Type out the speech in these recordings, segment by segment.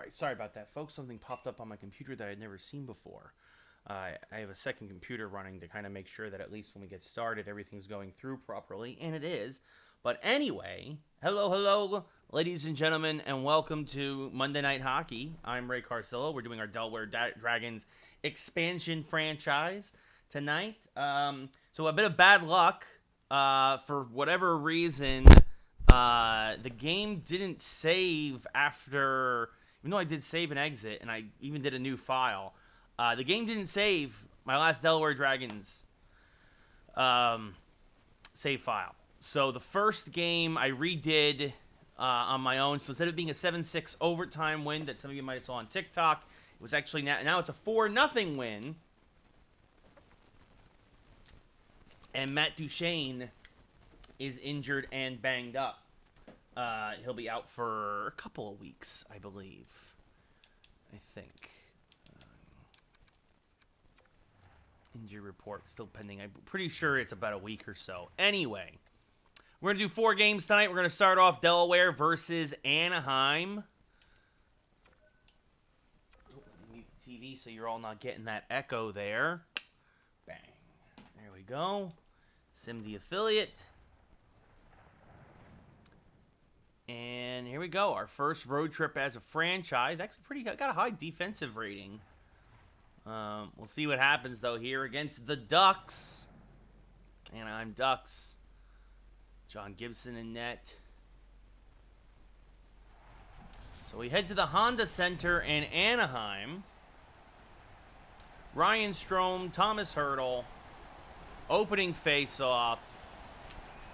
right, sorry about that, folks. Something popped up on my computer that I'd never seen before. I have a second computer running to kind of make sure that at least when we get started, everything's going through properly, and it is. But anyway, hello, ladies and gentlemen, and welcome to Monday Night Hockey. I'm Ray Carcillo. We're doing our Delaware Dragons expansion franchise tonight. So a bit of bad luck. For whatever reason, the game didn't save after... Even though I did save and exit, and I even did a new file, the game didn't save my last Delaware Dragons save file. So the first game I redid on my own. So instead of being a 7-6 overtime win that some of you might have saw on TikTok, it was actually now it's a 4-0 win. And Matt Duchene is injured and banged up. He'll be out for a couple of weeks, I believe. I think. Injury report still pending. I'm pretty sure it's about a week or so. Anyway, we're going to do 4 games tonight. We're going to start off Delaware versus Anaheim. Mute the TV so you're all not getting that echo there. Bang. There we go. Sim the affiliate. And here we go. Our first road trip as a franchise. Actually got a high defensive rating. We'll see what happens, though, here against the Ducks. Anaheim Ducks. John Gibson in net. So we head to the Honda Center in Anaheim. Ryan Strome, Thomas Hertl. Opening face-off.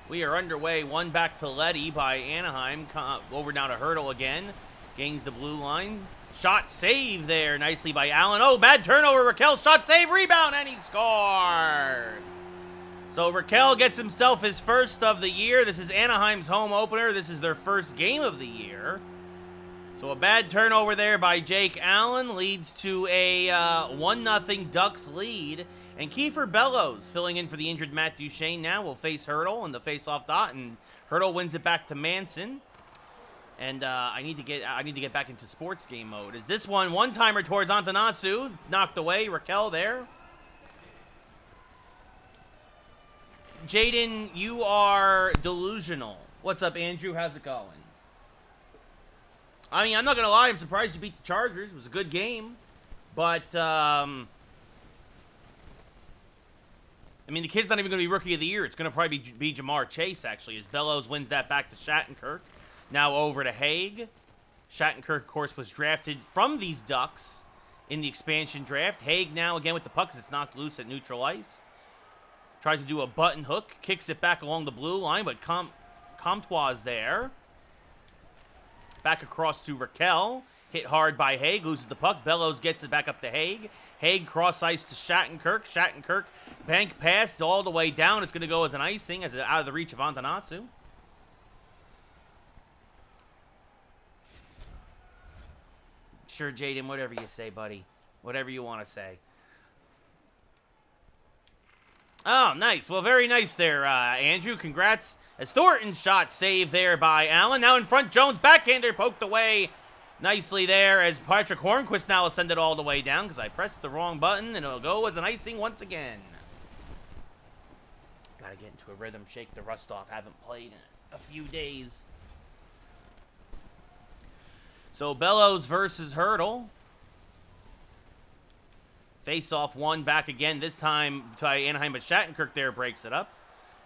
We are underway. One back to Leddy by Anaheim. Over now to Hertl again. Gains the blue line. Shot save there nicely by Allen. Oh, bad turnover. Raquel shot save rebound and he scores. So Raquel gets himself his first of the year. This is Anaheim's home opener. This is their first game of the year. So a bad turnover there by Jake Allen leads to a 1-0 Ducks lead. And Kiefer Bellows, filling in for the injured Matt Duchene now, will face Hertl in the face-off dot, and Hertl wins it back to Manson. And I need to get back into sports game mode. Is this one-timer towards Antanasu, knocked away. Raquel there. Jaden, you are delusional. What's up, Andrew? How's it going? I mean, I'm not gonna lie. I'm surprised you beat the Chargers. It was a good game, but I mean, the kid's not even going to be Rookie of the Year. It's going to probably be Jamar Chase, actually, as Bellows wins that back to Shattenkirk. Now over to Haig. Shattenkirk, of course, was drafted from these Ducks in the expansion draft. Haig now again with the puck as it's knocked loose at neutral ice. Tries to do a button hook. Kicks it back along the blue line, but Comtois there. Back across to Raquel. Hit hard by Haig. Loses the puck. Bellows gets it back up to Haig. Haig cross ice to Shattenkirk. Shattenkirk bank pass all the way down. It's going to go as an icing as out of the reach of Antanatsu. Sure, Jaden, whatever you say, buddy. Whatever you want to say. Oh, nice. Well, very nice there, Andrew. Congrats. As Thornton shot save there by Allen. Now in front, Jones backhander poked away nicely there as Patrick Hornquist now will send it all the way down because I pressed the wrong button, and it'll go as an icing once again. Gotta get into a rhythm, shake the rust off. Haven't played in a few days. So Bellows versus Hertl. Face-off one back again, this time to Anaheim, but Shattenkirk there breaks it up.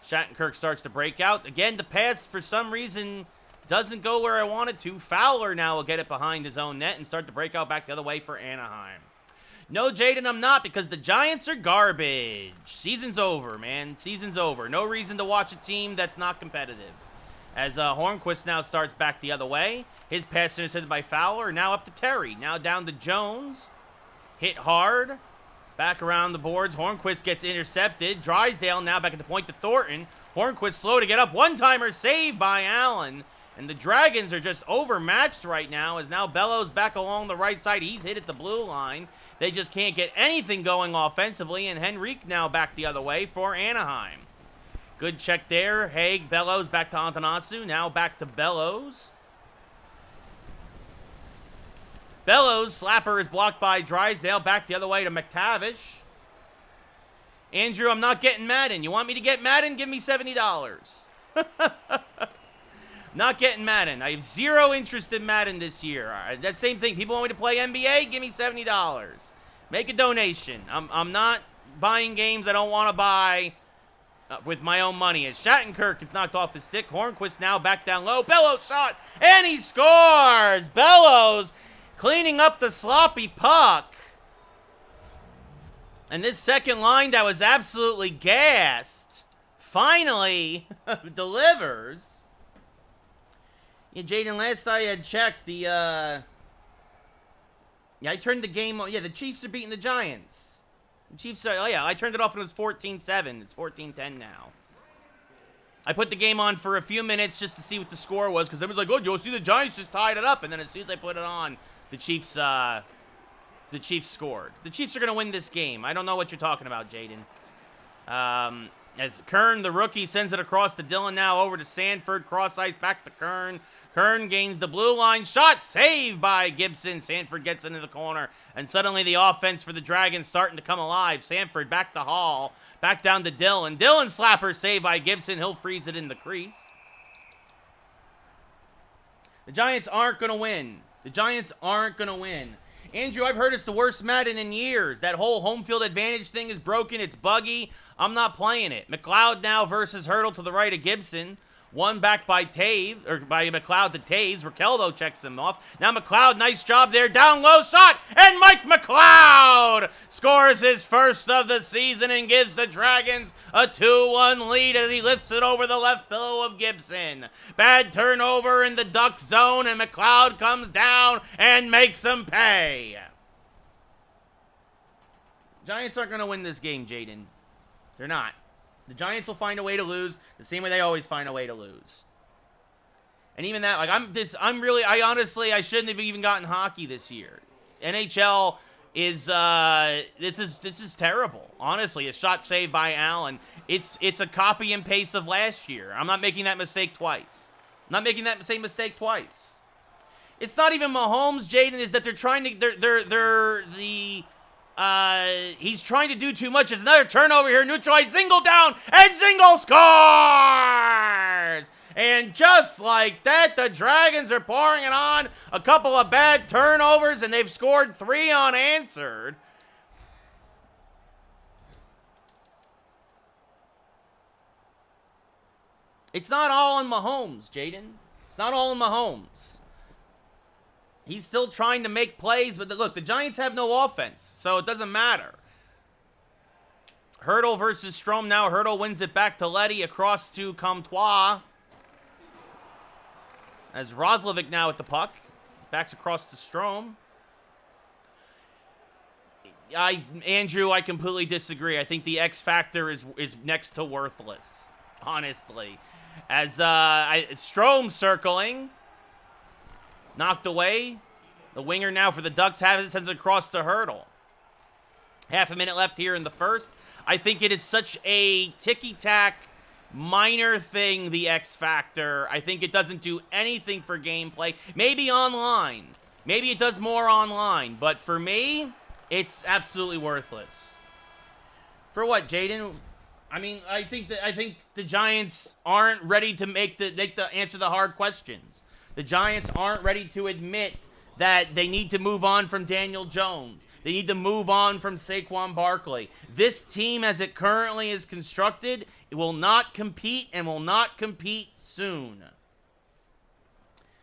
Shattenkirk starts to break out. Again, the pass, for some reason, doesn't go where I want it to. Fowler now will get it behind his own net and start to break out back the other way for Anaheim. No, Jaden, I'm not, because the Giants are garbage. Season's over, man. Season's over. No reason to watch a team that's not competitive. As Hornquist now starts back the other way. His pass intercepted by Fowler. Now up to Terry. Now down to Jones. Hit hard. Back around the boards. Hornquist gets intercepted. Drysdale now back at the point to Thornton. Hornquist slow to get up. One-timer saved by Allen. And the Dragons are just overmatched right now as now Bellows back along the right side. He's hit at the blue line. They just can't get anything going offensively. And Henrique now back the other way for Anaheim. Good check there. Haig, Bellows, back to Antanasu. Now back to Bellows. Bellows, slapper is blocked by Drysdale. Back the other way to McTavish. Andrew, I'm not getting Madden. You want me to get Madden? Give me $70. Not getting Madden. I have zero interest in Madden this year. That same thing. People want me to play NBA? Give me $70. Make a donation. I'm not buying games I don't want to buy with my own money. As Shattenkirk is knocked off his stick. Hornquist now back down low. Bellows shot, and he scores! Bellows cleaning up the sloppy puck. And this second line that was absolutely gassed finally delivers. Yeah, Jaden, last I had checked, I turned the game on. Yeah, the Chiefs are beating the Giants. The Chiefs are, I turned it off and it was 14-7. It's 14-10 now. I put the game on for a few minutes just to see what the score was, because I was like, oh, Joe, see, the Giants just tied it up. And then as soon as I put it on, the Chiefs scored. The Chiefs are going to win this game. I don't know what you're talking about, Jaden. As Kern, the rookie, sends it across to Dillon now over to Sanford. Cross ice back to Kern. Kern gains the blue line. Shot saved by Gibson. Sanford gets into the corner. And suddenly the offense for the Dragons starting to come alive. Sanford back to Hall. Back down to Dillon. Dillon slapper saved by Gibson. He'll freeze it in the crease. The Giants aren't going to win. The Giants aren't going to win. Andrew, I've heard it's the worst Madden in years. That whole home field advantage thing is broken. It's buggy. I'm not playing it. McLeod now versus Hurdle to the right of Gibson. One back by Taves, or by McLeod to Taves. Raqueldo checks him off. Now McLeod, nice job there. Down low shot. And Mike McLeod scores his first of the season and gives the Dragons a 2-1 lead as he lifts it over the left pillow of Gibson. Bad turnover in the Duck zone, and McLeod comes down and makes him pay. Giants aren't going to win this game, Jaden. They're not. The Giants will find a way to lose the same way they always find a way to lose. And even that, like, I honestly shouldn't have even gotten hockey this year. NHL is, this is terrible. Honestly, a shot saved by Allen. It's a copy and paste of last year. I'm not making that mistake twice. I'm not making that same mistake twice. It's not even Mahomes, Jaden, is that they're trying to, he's trying to do too much. There's another turnover here. Neutralized. Zingle down. And Zingle scores! And just like that, the Dragons are pouring it on. A couple of bad turnovers, and they've scored 3 unanswered. It's not all on Mahomes, Jaden. It's not all on Mahomes. He's still trying to make plays, but look, the Giants have no offense, so it doesn't matter. Hurdle versus Strom now. Hurdle wins it back to Letty across to Comtois. As Roslovic now at the puck. Backs across to Strom. Andrew, I completely disagree. I think the X factor is next to worthless, honestly. As Strom circling. Knocked away. The winger now for the Ducks has it, sends it across to Hurdle. Half a minute left here in the first. I think it is such a ticky-tack, minor thing, the X Factor. I think it doesn't do anything for gameplay. Maybe online. Maybe it does more online. But for me, it's absolutely worthless. For what, Jaden? I mean, I think the Giants aren't ready to answer the hard questions. The Giants aren't ready to admit that they need to move on from Daniel Jones. They need to move on from Saquon Barkley. This team, as it currently is constructed, it will not compete and will not compete soon.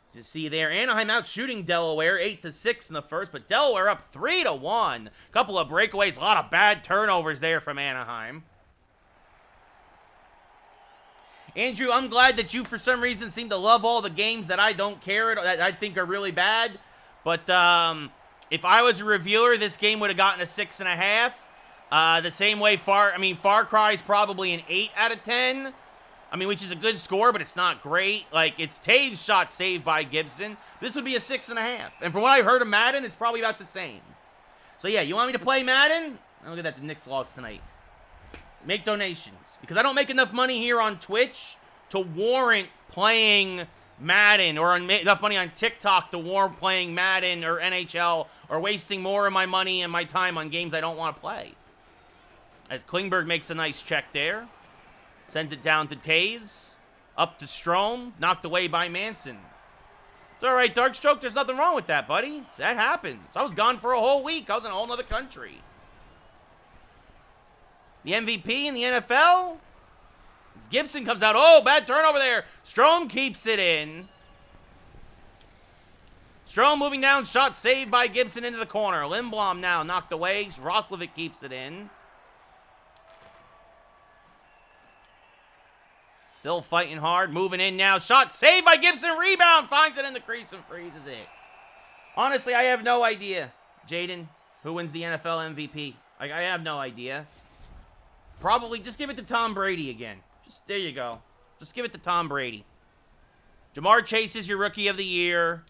As you see there, Anaheim out shooting Delaware 8-6 in the first, but Delaware up 3-1. Couple of breakaways, a lot of bad turnovers there from Anaheim. Andrew, I'm glad that you, for some reason, seem to love all the games that I don't care, that I think are really bad. But if I was a reviewer, this game would have gotten a 6.5. The same way Far Cry is probably an 8 out of 10. I mean, which is a good score, but it's not great. Like, it's Taves' shot saved by Gibson. This would be a 6.5. And from what I've heard of Madden, it's probably about the same. So, yeah, you want me to play Madden? Oh, look at that, the Knicks lost tonight. Make donations. Because I don't make enough money here on Twitch to warrant playing Madden or enough money on TikTok to warrant playing Madden or NHL or wasting more of my money and my time on games I don't want to play. As Klingberg makes a nice check there. Sends it down to Taves. Up to Strome. Knocked away by Manson. It's all right, Darkstroke. There's nothing wrong with that, buddy. That happens. I was gone for a whole week. I was in a whole other country. The MVP in the NFL? As Gibson comes out. Oh, bad turnover there. Strome keeps it in. Strome moving down. Shot saved by Gibson into the corner. Lindblom now knocked away. Roslovic keeps it in. Still fighting hard. Moving in now. Shot saved by Gibson. Rebound. Finds it in the crease and freezes it. Honestly, I have no idea, Jaden, who wins the NFL MVP. I have no idea. Probably just give it to Tom Brady again. There you go. Just give it to Tom Brady. Jamar Chase is your rookie of the year.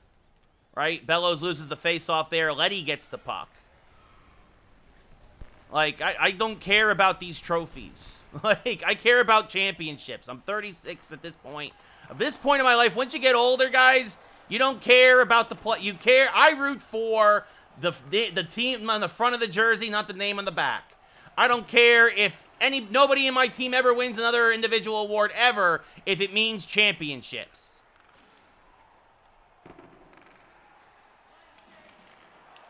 Right? Bellows loses the face-off there. Letty gets the puck. Like, I don't care about these trophies. Like, I care about championships. I'm 36 at this point. At this point in my life, once you get older, guys, you don't care about the play. You care. I root for the team on the front of the jersey, not the name on the back. I don't care if nobody in my team ever wins another individual award ever if it means championships.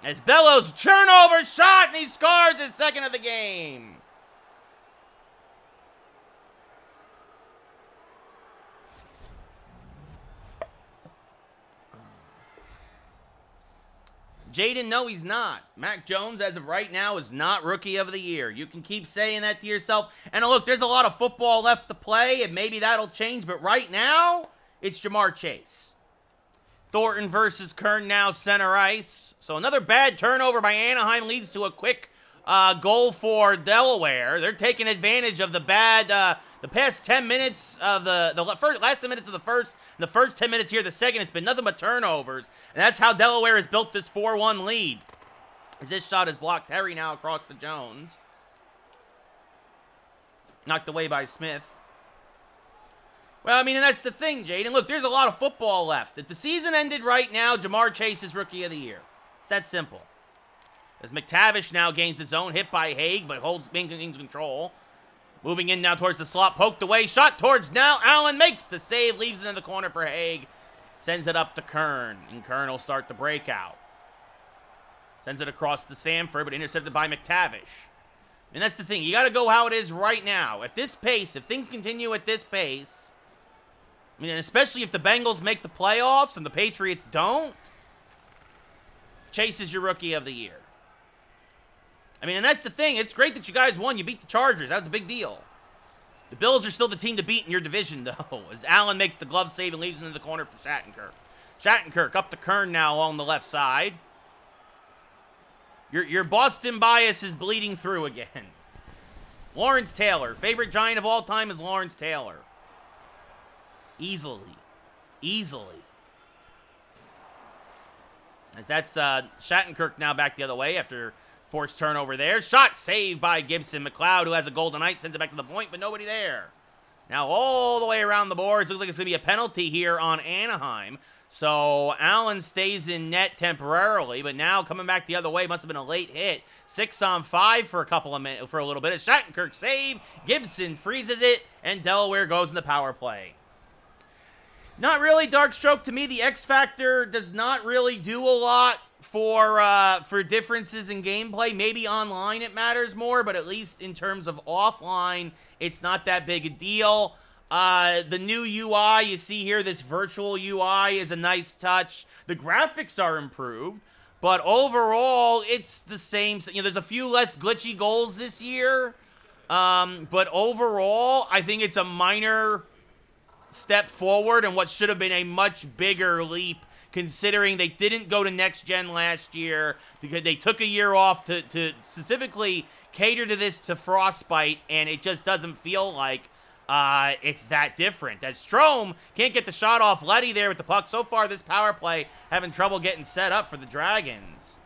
As Bellows, turnover shot, and he scores his second of the game. Jaden, no, he's not. Mac Jones, as of right now, is not Rookie of the Year. You can keep saying that to yourself. And look, there's a lot of football left to play, and maybe that'll change. But right now, it's Jamar Chase. Thornton versus Kern now center ice. So another bad turnover by Anaheim leads to a quick goal for Delaware. They're taking advantage of the past 10 minutes of last 10 minutes of the first 10 minutes here, the second, it's been nothing but turnovers. And that's how Delaware has built this 4-1 lead. As this shot is blocked, Harry now across to Jones. Knocked away by Smith. Well, I mean, and that's the thing, Jaden. Look, there's a lot of football left. If the season ended right now, Jamar Chase is Rookie of the Year. It's that simple. As McTavish now gains the zone, hit by Haig, but maintains control. Moving in now towards the slot, poked away, shot towards now. Allen makes the save, leaves it in the corner for Haig. Sends it up to Kern, and Kern will start the breakout. Sends it across to Sanford, but intercepted by McTavish. And that's the thing. You got to go how it is right now. At this pace, if things continue at this pace, I mean, especially if the Bengals make the playoffs and the Patriots don't, Chase is your Rookie of the Year. I mean, and that's the thing. It's great that you guys won. You beat the Chargers. That's a big deal. The Bills are still the team to beat in your division, though, as Allen makes the glove save and leaves it in the corner for Shattenkirk. Shattenkirk up to Kern now along the left side. Your Boston bias is bleeding through again. Lawrence Taylor. Favorite Giant of all time is Lawrence Taylor. Easily. As that's Shattenkirk now back the other way after forced turnover there. Shot saved by Gibson. McLeod, who has a golden knight, sends it back to the point, but nobody there. Now all the way around the boards. Looks like it's going to be a penalty here on Anaheim. So Allen stays in net temporarily, but now coming back the other way, must have been a late hit. 6-on-5 for a little bit. A Shattenkirk save. Gibson freezes it, and Delaware goes in the power play. Not really, Darkstroke. To me, the X Factor does not really do a lot for differences in gameplay. Maybe online it matters more, but at least in terms of offline, it's not that big a deal. The new UI you see here, this virtual UI, is a nice touch. The graphics are improved, but overall, it's the same. You know, there's a few less glitchy goals this year, but overall, I think it's a minor step forward and what should have been a much bigger leap, considering they didn't go to next gen last year because they took a year off to specifically cater to this to Frostbite, and it just doesn't feel like it's that different. As Strome can't get the shot off Letty there with the puck. So far, this power play having trouble getting set up for the Dragons.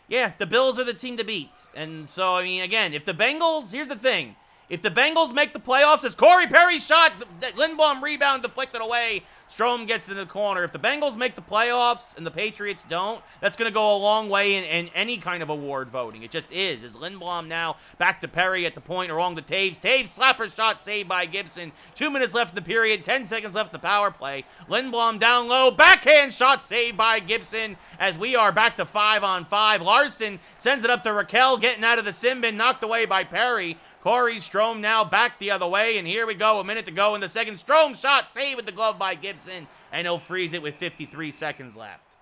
Yeah, the Bills are the team to beat. And so, I mean, again, if the Bengals, here's the thing. If the Bengals make the playoffs, as Corey Perry shot, Lindblom rebound deflected away. Strome gets in the corner. If the Bengals make the playoffs and the Patriots don't, that's going to go a long way in any kind of award voting. It just is. As Lindblom now back to Perry at the point along to Taves. Taves slapper shot saved by Gibson. 2 minutes left in the period. 10 seconds left in the power play. Lindblom down low. Backhand shot saved by Gibson as we are back to 5-on-5. Larson sends it up to Raquel, getting out of the sin bin, knocked away by Perry. Corey Strome now back the other way, and here we go, a minute to go in the second. Strome shot, saved with the glove by Gibson, and he'll freeze it with 53 seconds left.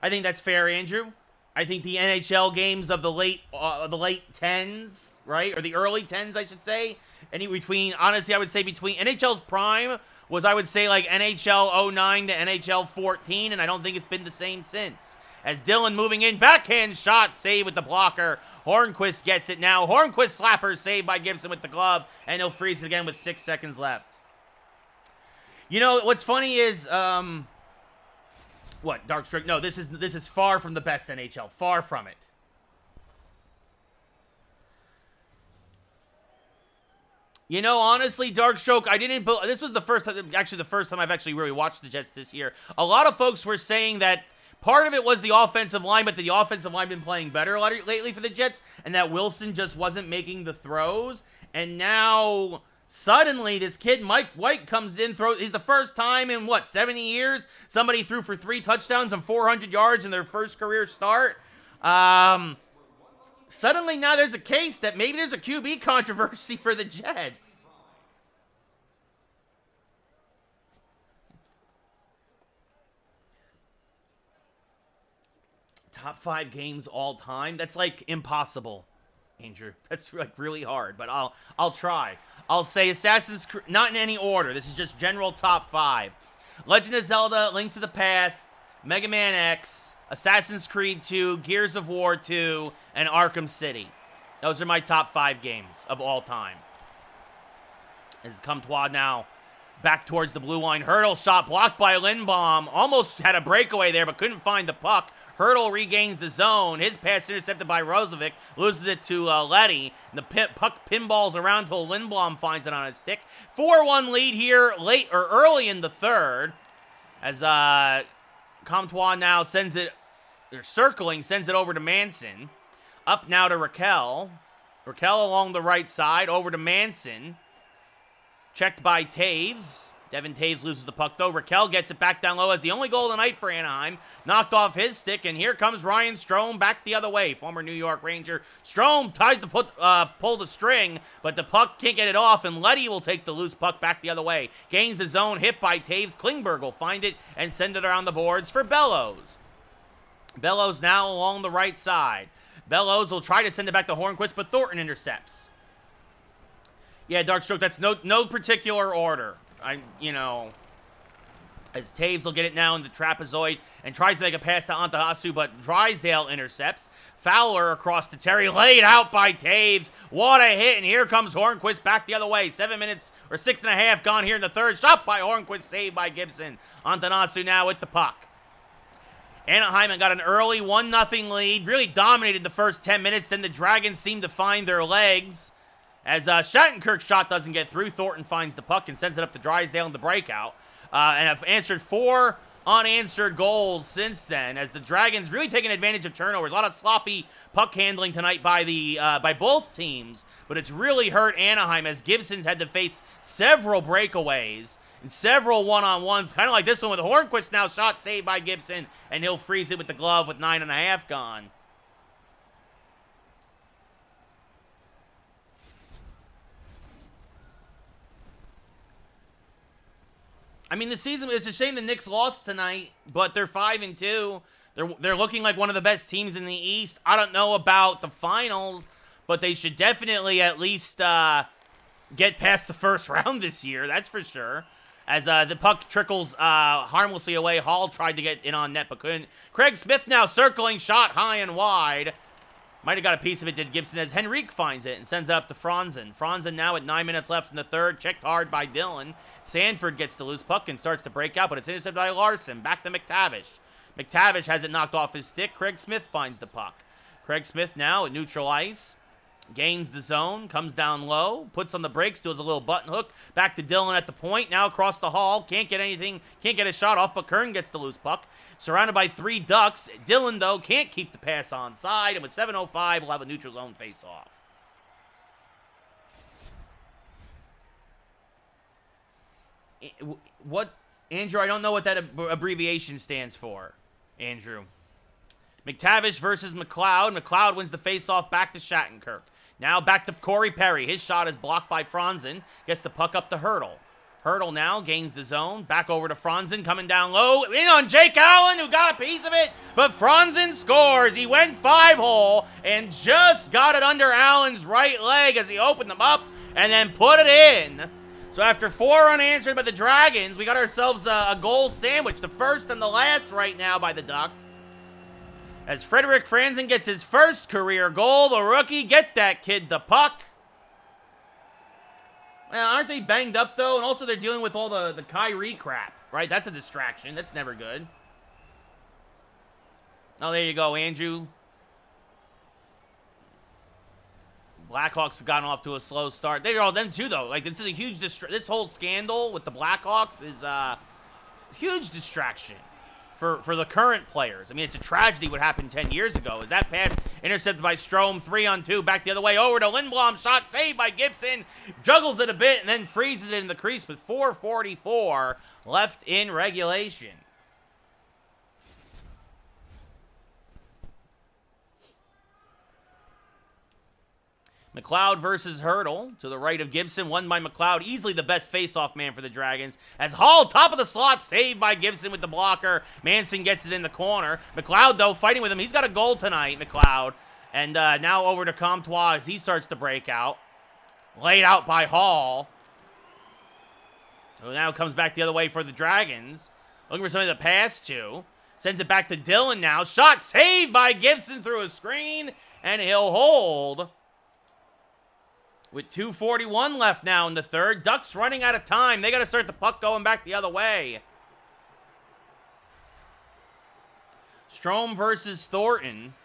I think that's fair, Andrew. I think the NHL games of the late 10s, right, or the early 10s, I should say, honestly, I would say between NHL's prime was, I would say, like NHL 09 to NHL 14, and I don't think it's been the same since. As Dillon moving in, backhand shot, save with the blocker. Hornquist gets it now. Hornquist slapper saved by Gibson with the glove, and he'll freeze it again with 6 seconds left. You know, what's funny is, what, Darkstroke? No, this is far from the best NHL. Far from it. You know, honestly, Darkstroke, this was the first time I've actually really watched the Jets this year. A lot of folks were saying that part of it was the offensive line, but the offensive line been playing better lately for the Jets, and that Wilson just wasn't making the throws. And now, suddenly, this kid, Mike White, comes in, he's the first time in, 70 years? Somebody threw for 3 touchdowns and 400 yards in their first career start. Suddenly, now there's a case that maybe there's a QB controversy for the Jets. Top 5 games all time? That's like impossible, Andrew. That's like really hard, but I'll try. I'll say Assassin's Creed, not in any order. This is just general top 5. Legend of Zelda, Link to the Past, Mega Man X, Assassin's Creed 2, Gears of War 2, and Arkham City. Those are my top 5 games of all time. As Comtois now back towards the blue line. Hurdle shot blocked by Lindblom. Almost had a breakaway there, but couldn't find the puck. Hurdle regains the zone. His pass intercepted by Rozovic. Loses it to Letty. The puck pinballs around until Lindblom finds it on his stick. 4-1 lead here early in the third. As Comtois now sends it over to Manson. Up now to Raquel. Raquel along the right side. Over to Manson. Checked by Taves. Devin Taves loses the puck, though. Raquel gets it back down low as the only goal of the night for Anaheim. Knocked off his stick, and here comes Ryan Strome back the other way. Former New York Ranger. Strome tries to pull the string, but the puck can't get it off, and Letty will take the loose puck back the other way. Gains the zone, hit by Taves. Klingberg will find it and send it around the boards for Bellows. Bellows now along the right side. Bellows will try to send it back to Hornquist, but Thornton intercepts. Yeah, Darkstroke, that's no particular order. As Taves will get it now in the trapezoid and tries to make a pass to Antahasu, but Drysdale intercepts. Fowler across to Terry, laid out by Taves. What a hit, and here comes Hornquist back the other way. 7 minutes, or 6.5 gone here in the third. Shot by Hornquist, saved by Gibson. Antahasu now with the puck. Anaheim got an early 1-0 lead, really dominated the first 10 minutes, then the Dragons seemed to find their legs. As Shattenkirk's shot doesn't get through, Thornton finds the puck and sends it up to Drysdale in the breakout. And have answered 4 unanswered goals since then, as the Dragons really taking advantage of turnovers. A lot of sloppy puck handling tonight by both teams, but it's really hurt Anaheim as Gibson's had to face several breakaways and several one-on-ones, kind of like this one with Hornquist now shot saved by Gibson, and he'll freeze it with the glove with 9.5 gone. I mean, the season, it's a shame the Knicks lost tonight, but they're 5-2. They're looking like one of the best teams in the East. I don't know about the finals, but they should definitely at least get past the first round this year. That's for sure. As the puck trickles harmlessly away, Hall tried to get in on net, but couldn't. Craig Smith now circling, shot high and wide. Might have got a piece of it, did Gibson, as Henrique finds it and sends it up to Franzen. Franzen now at 9 minutes left in the third, checked hard by Dillon. Sanford gets the loose puck and starts to break out, but it's intercepted by Larson. Back to McTavish. McTavish has it knocked off his stick. Craig Smith finds the puck. Craig Smith now at neutral ice. Gains the zone, comes down low, puts on the brakes, does a little button hook. Back to Dillon at the point, now across the hall. Can't get a shot off, but Kern gets the loose puck. Surrounded by 3 Ducks. Dillon, though, can't keep the pass onside, and with 7:05, we'll have a neutral zone face-off. What, Andrew, I don't know what that abbreviation stands for, Andrew. McTavish versus McLeod. McLeod wins the face-off back to Shattenkirk. Now back to Corey Perry. His shot is blocked by Franzen. Gets the puck up to Hurdle. Hurdle now gains the zone. Back over to Franzen, coming down low. In on Jake Allen, who got a piece of it. But Franzen scores. He went 5-hole and just got it under Allen's right leg as he opened them up and then put it in. So after 4 unanswered by the Dragons, we got ourselves a goal sandwich. The first and the last right now by the Ducks. As Frederick Franzen gets his first career goal, the rookie, get that kid the puck. Well, aren't they banged up, though? And also they're dealing with all the Kyrie crap, right? That's a distraction. That's never good. Oh, there you go, Andrew. Blackhawks have gotten off to a slow start. They're all them, too, though. Like, this is a huge this whole scandal with the Blackhawks is a huge distraction for the current players. I mean, it's a tragedy what happened 10 years ago. As that pass intercepted by Strome, 3-on-2, back the other way over to Lindblom. Shot saved by Gibson. Juggles it a bit and then freezes it in the crease with 4:44 left in regulation. McLeod versus Hurdle to the right of Gibson, won by McLeod. Easily the best face-off man for the Dragons. As Hall, top of the slot, saved by Gibson with the blocker. Manson gets it in the corner. McLeod, though, fighting with him. He's got a goal tonight, McLeod. And now over to Comtois as he starts to break out. Laid out by Hall. Who now comes back the other way for the Dragons. Looking for somebody to pass to. Sends it back to Dillon now. Shot saved by Gibson through a screen. And he'll hold. With 2:41 left now in the third. Ducks running out of time. They got to start the puck going back the other way. Strome versus Thornton.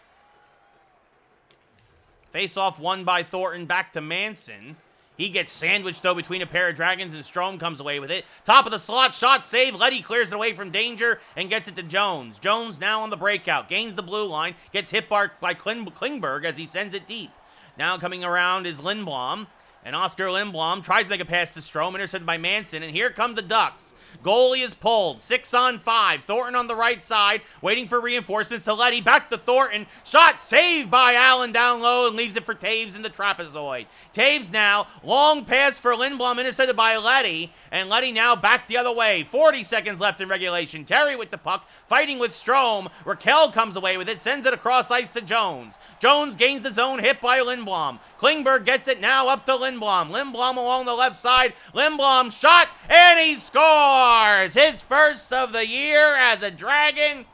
Face-off won by Thornton. Back to Manson. He gets sandwiched, though, between a pair of Dragons, and Strome comes away with it. Top of the slot, shot save. Letty clears it away from danger and gets it to Jones. Jones now on the breakout. Gains the blue line. Gets hit by Klingberg as he sends it deep. Now coming around is Lindblom. And Oscar Lindblom tries to make a pass to Strome, intercepted by Manson. And here come the Ducks. Goalie is pulled. 6-on-5. Thornton on the right side, waiting for reinforcements to Letty. Back to Thornton. Shot saved by Allen down low and leaves it for Taves in the trapezoid. Taves now. Long pass for Lindblom, intercepted by Letty. And Letty now back the other way. 40 seconds left in regulation. Terry with the puck, fighting with Strome. Raquel comes away with it, sends it across ice to Jones. Jones gains the zone, hit by Lindblom. Klingberg gets it now up to Lindblom. Lindblom along the left side. Lindblom shot, and he scores! His first of the year as a Dragon.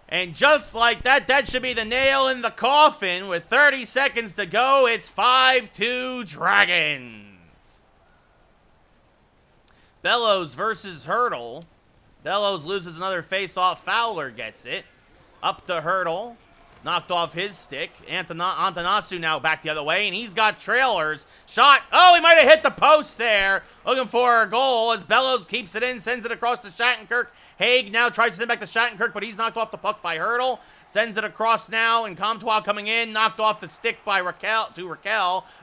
And just like that, that should be the nail in the coffin. With 30 seconds to go, it's 5-2 Dragons. Bellows versus Hurdle. Bellows loses another face-off. Fowler gets it. Up to Hurdle. Knocked off his stick. Antanasu now back the other way, and he's got trailers. Shot. Oh, he might have hit the post there. Looking for a goal as Bellows keeps it in, sends it across to Shattenkirk. Haig now tries to send it back to Shattenkirk, but he's knocked off the puck by Hurdle. Sends it across now, and Comtois coming in. Knocked off the stick by Raquel.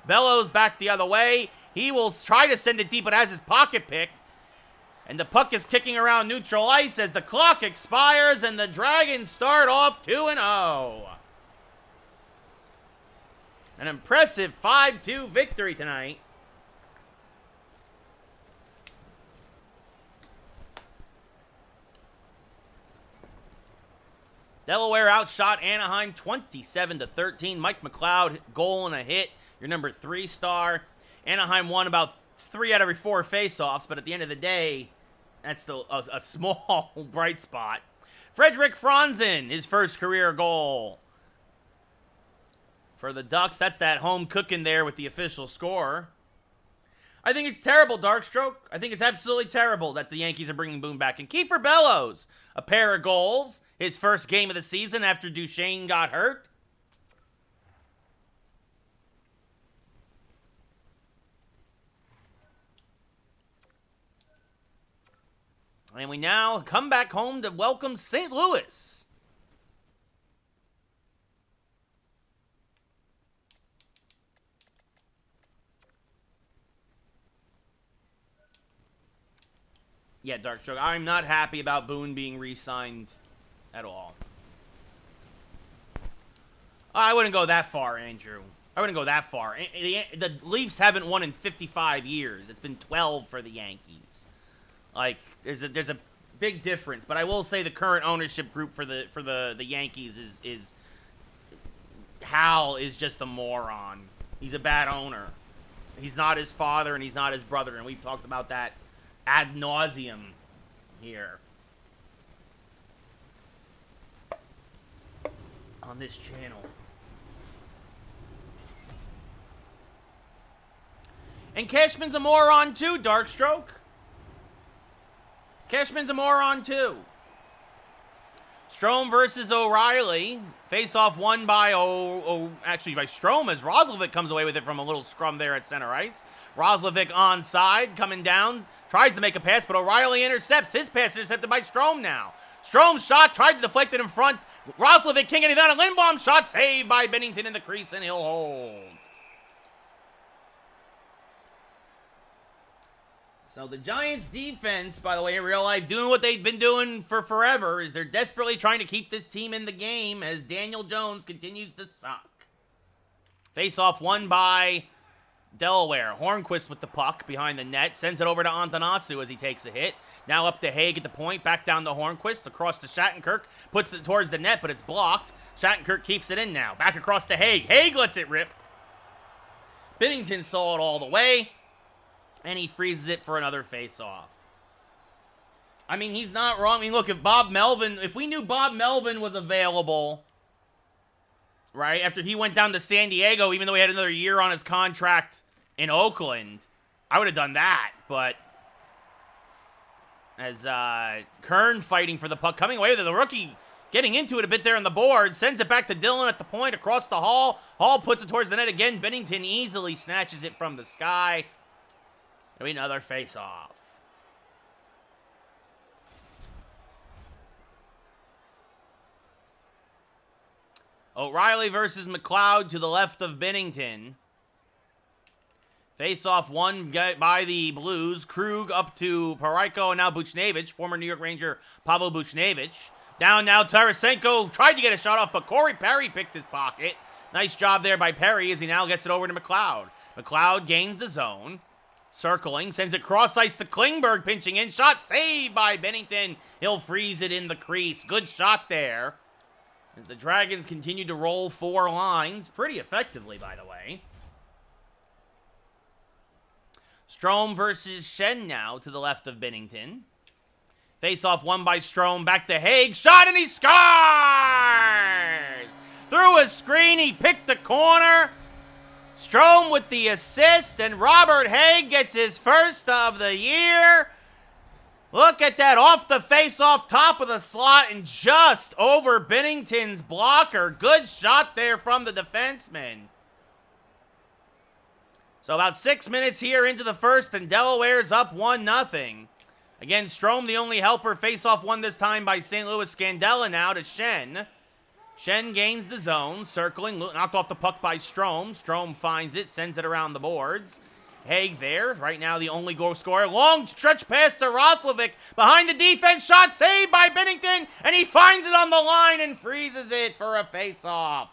Bellows back the other way. He will try to send it deep, but has his pocket picked. And the puck is kicking around neutral ice as the clock expires and the Dragons start off 2-0. An impressive 5-2 victory tonight. Delaware outshot Anaheim 27-13. Mike McLeod, goal and a hit. Your number 3 star. Anaheim won about 3 out of every 4 faceoffs, but at the end of the day, that's still a small bright spot. Frederick Franzen, his first career goal. For the Ducks, that's that home cooking there with the official score. I think it's terrible, Darkstroke. I think it's absolutely terrible that the Yankees are bringing Boone back. And Kiefer Bellows, a pair of goals, his first game of the season after Duchesne got hurt. And we now come back home to welcome St. Louis. Yeah, Darkstroke. I'm not happy about Boone being re-signed at all. I wouldn't go that far, Andrew. I wouldn't go that far. The Leafs haven't won in 55 years. It's been 12 for the Yankees. Like, there's a big difference. But I will say the current ownership group for the Yankees is Hal is just a moron. He's a bad owner. He's not his father and he's not his brother, and we've talked about that ad nauseum here on this channel. And Cashman's a moron too, Darkstroke. Cashman's a moron too. Strome versus O'Reilly. Face-off won by actually by Strome as Roslovic comes away with it from a little scrum there at center ice. Roslovic onside, coming down, tries to make a pass, but O'Reilly intercepts. His pass intercepted by Strome now. Strome's shot, tried to deflect it in front. Roslovic can't get it down, and Lindblom's shot saved by Bennington in the crease, and he'll hold. So the Giants defense, by the way, in real life, doing what they've been doing for forever, is they're desperately trying to keep this team in the game as Daniel Jones continues to suck. Face-off won by Delaware. Hornquist with the puck behind the net, sends it over to Antanasu as he takes a hit. Now up to Haig at the point, back down to Hornquist, across to Shattenkirk, puts it towards the net, but it's blocked. Shattenkirk keeps it in now, back across to Haig. Haig lets it rip. Binnington saw it all the way. And he freezes it for another face-off. I mean, he's not wrong. I mean, look, if we knew Bob Melvin was available, right, after he went down to San Diego, even though he had another year on his contract in Oakland, I would have done that. But as Kern fighting for the puck, coming away with it, the rookie getting into it a bit there on the board, sends it back to Dillon at the point, across the Hall. Hall puts it towards the net again. Bennington easily snatches it from the sky. Another face-off. O'Reilly versus McLeod to the left of Binnington. Face-off won by the Blues. Krug up to Parayko and now Buchnevich, former New York Ranger Pavel Buchnevich. Down now, Tarasenko tried to get a shot off, but Corey Perry picked his pocket. Nice job there by Perry as he now gets it over to McLeod. McLeod gains the zone. Circling, sends it cross ice to Klingberg, pinching in. Shot saved by Bennington. He'll freeze it in the crease. Good shot there. As the Dragons continue to roll four lines. Pretty effectively, by the way. Strome versus Schenn now to the left of Bennington. Face-off won by Strome. Back to Haig. Shot and he scores! Through a screen, he picked the corner. Strome with the assist, and Robert Haig gets his first of the year. Look at that, off the face-off, top of the slot, and just over Bennington's blocker. Good shot there from the defenseman. So about 6 minutes here into the first, and Delaware's up 1-0. Again, Strome the only helper. Face-off won this time by St. Louis. Scandella now to Schenn. Schenn gains the zone, circling, knocked off the puck by Strome. Strome finds it, sends it around the boards. Haig there, right now the only goal scorer. Long stretch pass to Roslovic. Behind the defense, shot saved by Binnington, and he finds it on the line and freezes it for a face-off.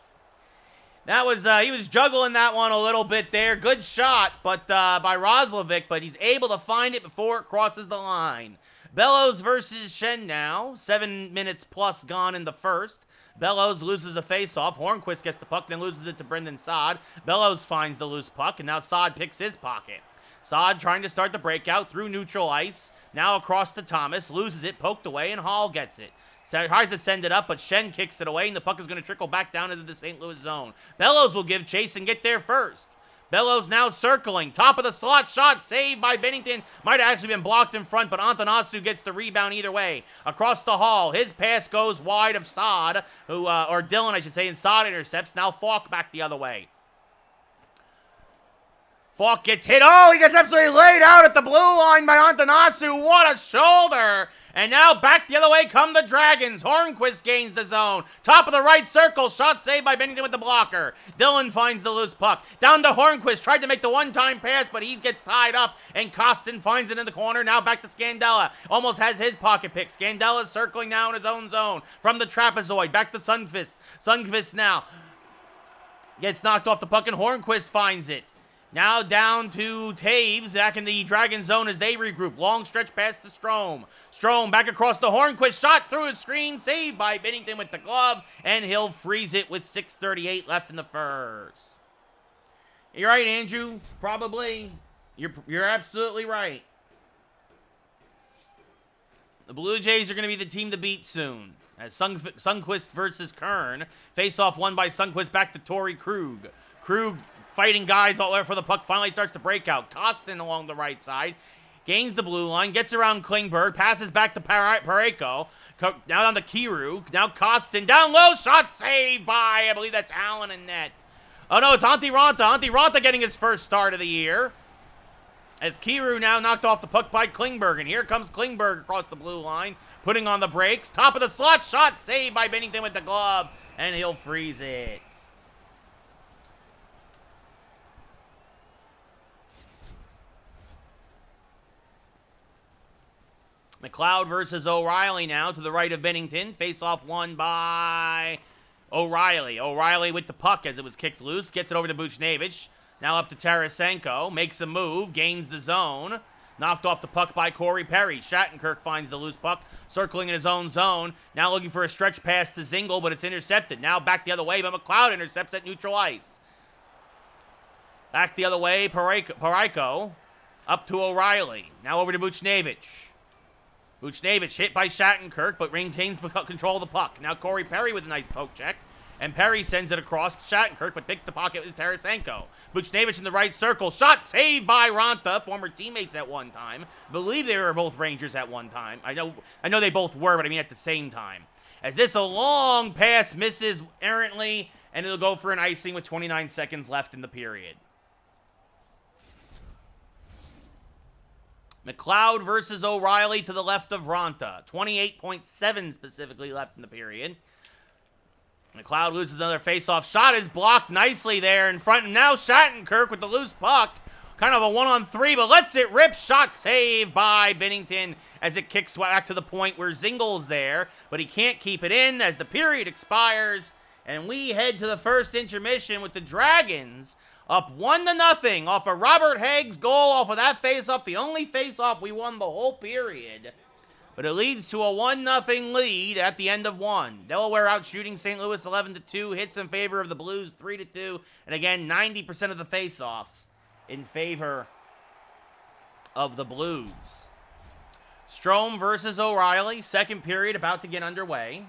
That was, he was juggling that one a little bit there. Good shot by Roslovic, but he's able to find it before it crosses the line. Bellows versus Schenn now. 7 minutes plus gone in the first. Bellows loses a face-off. Hornquist gets the puck, then loses it to Brendan Saad. Bellows finds the loose puck, and now Saad picks his pocket. Saad trying to start the breakout through neutral ice. Now across to Thomas. Loses it, poked away, and Hall gets it. Tries to send it up, but Schenn kicks it away, and the puck is going to trickle back down into the St. Louis zone. Bellows will give chase and get there first. Bellows now circling. Top of the slot shot saved by Bennington. Might have actually been blocked in front, but Antanasu gets the rebound either way. Across the Hall. His pass goes wide of Saad, or Dillon, I should say, and Saad intercepts. Now Falk back the other way. Falk gets hit. Oh, he gets absolutely laid out at the blue line by Antanasu. What a shoulder. And now back the other way come the Dragons. Hornquist gains the zone. Top of the right circle. Shot saved by Bennington with the blocker. Dillon finds the loose puck. Down to Hornquist. Tried to make the one-time pass, but he gets tied up. And Costin finds it in the corner. Now back to Scandella. Almost has his pocket pick. Scandella's circling now in his own zone. From the trapezoid. Back to Sundqvist. Sundqvist now gets knocked off the puck, and Hornquist finds it. Now down to Taves, back in the Dragon zone as they regroup. Long stretch pass to Strome. Strome back across the Hornquist, shot through his screen, saved by Binnington with the glove, and he'll freeze it with 6:38 left in the first. You're right, Andrew. Probably. You're absolutely right. The Blue Jays are going to be the team to beat soon. As Sundqvist versus Kern. Face-off won by Sundqvist back to Torrey Krug. Krug fighting guys all over for the puck. Finally starts to break out. Costin along the right side. Gains the blue line. Gets around Klingberg. Passes back to Parayko. Now down to Kiru. Now Costin. Down low. Shot saved by, I believe that's Allen in net. Oh no, it's Antti Ranta. Antti Ranta getting his first start of the year. As Kiru now knocked off the puck by Klingberg. And here comes Klingberg across the blue line. Putting on the brakes. Top of the slot. Shot saved by Binnington with the glove. And he'll freeze it. McLeod versus O'Reilly now to the right of Binnington. Face-off won by O'Reilly. O'Reilly with the puck as it was kicked loose. Gets it over to Buchnevich. Now up to Tarasenko. Makes a move. Gains the zone. Knocked off the puck by Corey Perry. Shattenkirk finds the loose puck, circling in his own zone. Now looking for a stretch pass to Zingle, but it's intercepted. Now back the other way, but McLeod intercepts at neutral ice. Back the other way, Parayko up to O'Reilly. Now over to Buchnevich. Buchnevich hit by Shattenkirk, but maintains control of the puck. Now Corey Perry with a nice poke check. And Perry sends it across Shattenkirk, but picks the pocket with Tarasenko. Buchnevich in the right circle. Shot saved by Ranta, former teammates at one time. I believe they were both Rangers at one time. I know they both were, but I mean at the same time. As this a long pass misses errantly, and it'll go for an icing with 29 seconds left in the period. McLeod versus O'Reilly to the left of Ranta. 28.7 specifically left in the period. McLeod loses another face-off. Shot is blocked nicely there in front. And now Shattenkirk with the loose puck. Kind of a 1-on-3, but lets it rip. Shot saved by Binnington as it kicks back to the point where Zingle's there. But he can't keep it in as the period expires. And we head to the first intermission with the Dragons up 1-0 off of Robert Haig's goal off of that face-off. The only face-off we won the whole period. But it leads to a 1-0 lead at the end of one. Delaware out shooting St. Louis 11-2. Hits in favor of the Blues 3-2. And again, 90% of the faceoffs in favor of the Blues. Strome versus O'Reilly. Second period about to get underway.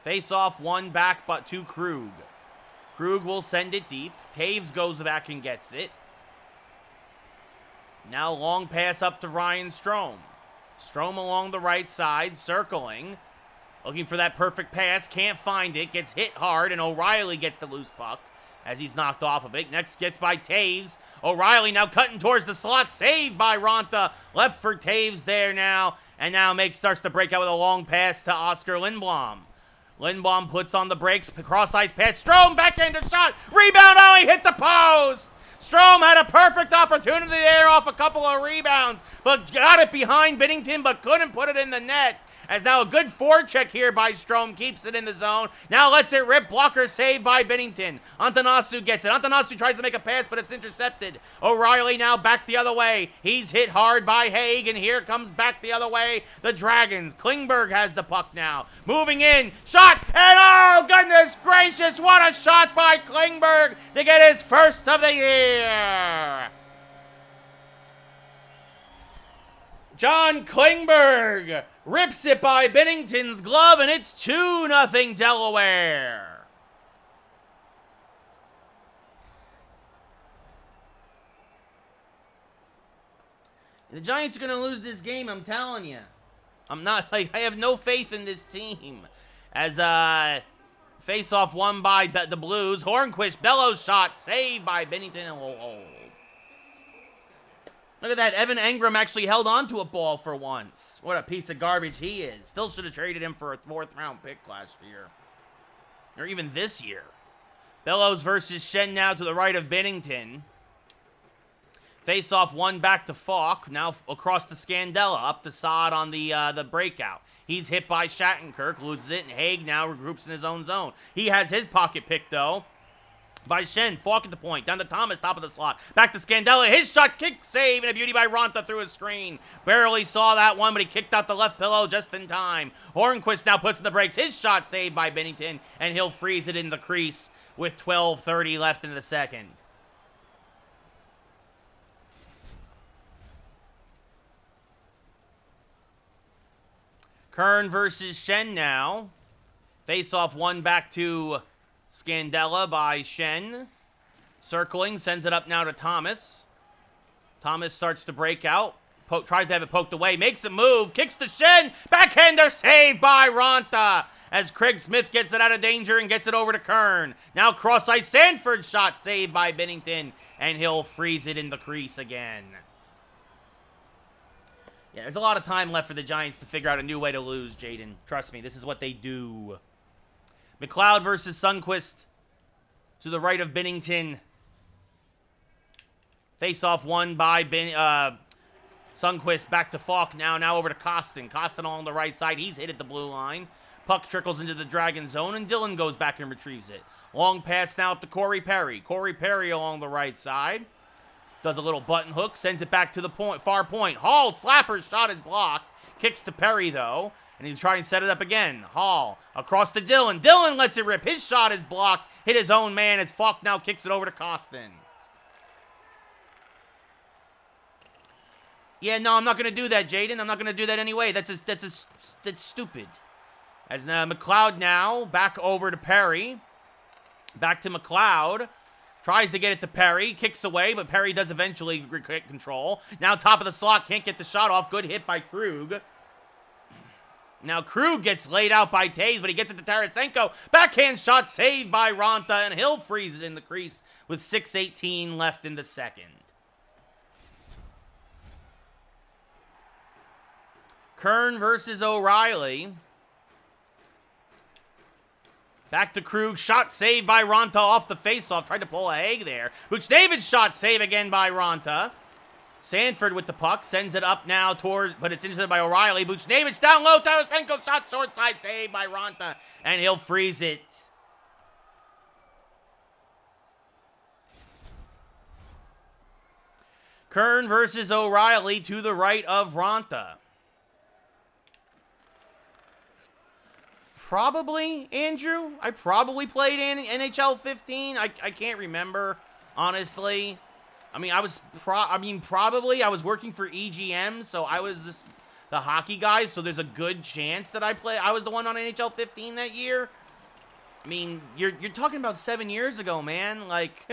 Faceoff won back but to Krug. Krug will send it deep. Taves goes back and gets it. Now long pass up to Ryan Strome. Strome along the right side, circling. Looking for that perfect pass. Can't find it. Gets hit hard, and O'Reilly gets the loose puck as he's knocked off of it. Next gets by Taves. O'Reilly now cutting towards the slot. Saved by Ranta. Left for Taves there now. And now starts to break out with a long pass to Oscar Lindblom. Lindblom puts on the brakes. Cross-ice pass. Strome backhander shot. Rebound. Oh, he hit the post. Strome had a perfect opportunity there off a couple of rebounds, but got it behind Binnington, but couldn't put it in the net. As now a good forecheck here by Strome keeps it in the zone. Now lets it rip. Blocker saved by Binnington. Antonasu gets it. Antonasu tries to make a pass, but it's intercepted. O'Reilly now back the other way. He's hit hard by Haig, and here comes back the other way the Dragons. Klingberg has the puck now. Moving in. Shot, and oh, goodness gracious, what a shot by Klingberg to get his first of the year. John Klingberg rips it by Binnington's glove, and it's 2-0 Delaware. The Giants are going to lose this game, I'm telling you. I have no faith in this team. As face-off won by the Blues. Hornquist bellows shot, saved by Binnington, and will hold. Look at that. Evan Engram actually held on to a ball for once. What a piece of garbage he is. Still should have traded him for a 4th-round pick last year. Or even this year. Bellows versus Shen now to the right of Binnington. Face-off one back to Falk. Now across to Scandella. Up to Saad on the breakout. He's hit by Shattenkirk. Loses it. And Haig now regroups in his own zone. He has his pocket pick, though. By Shen. Falk at the point. Down to Thomas. Top of the slot. Back to Scandella. His shot. Kick. Save. And a beauty by Ronta through his screen. Barely saw that one, but he kicked out the left pillow just in time. Hornquist now puts in the brakes. His shot saved by Binnington. And he'll freeze it in the crease with 12:30 left in the second. Kern versus Shen now. Face-off one back to Scandella by Shen. Circling, sends it up now to Thomas. Thomas starts to break out. Tries to have it poked away. Makes a move. Kicks to Shen. Backhander saved by Ronta. As Craig Smith gets it out of danger and gets it over to Kern. Now cross-ice Sanford shot saved by Binnington. And he'll freeze it in the crease again. Yeah, there's a lot of time left for the Giants to figure out a new way to lose, Jaden. Trust me, this is what they do. McLeod versus Sundqvist to the right of Binnington. Face-off won by Sundqvist. Back to Falk now. Now over to Costin. Costin along the right side. He's hit at the blue line. Puck trickles into the Dragon zone, and Dillon goes back and retrieves it. Long pass now up to Corey Perry. Corey Perry along the right side. Does a little button hook, sends it back to the point, far point. Hall, slapper's shot is blocked. Kicks to Perry, though, and he's trying to set it up again. Hall, across to Dillon. Dillon lets it rip. His shot is blocked. Hit his own man as Falk now kicks it over to Costin. Yeah, no, I'm not going to do that, Jaden. I'm not going to do that anyway. That's stupid. As McLeod now, back over to Perry. Back to McLeod. Tries to get it to Perry. Kicks away, but Perry does eventually get control. Now top of the slot. Can't get the shot off. Good hit by Krug. Now Krug gets laid out by Taves, but he gets it to Tarasenko. Backhand shot saved by Ronta, and he'll freeze it in the crease with 6:18 left in the second. Kern versus O'Reilly. Back to Krug. Shot saved by Ronta off the faceoff. Tried to pull a Haig there. Buchnevich shot save again by Ronta. Sanford with the puck. Sends it up now toward, but it's intercepted by O'Reilly. Buchnevich down low. Tarasenko shot short side save by Ronta. And he'll freeze it. Kern versus O'Reilly to the right of Ronta. Probably, Andrew. I probably played in NHL 15. I can't remember, honestly. I mean, probably. I was working for EGM, so I was the hockey guy, so there's a good chance that I was the one on NHL 15 that year. I mean, you're talking about 7 years ago, man. Like,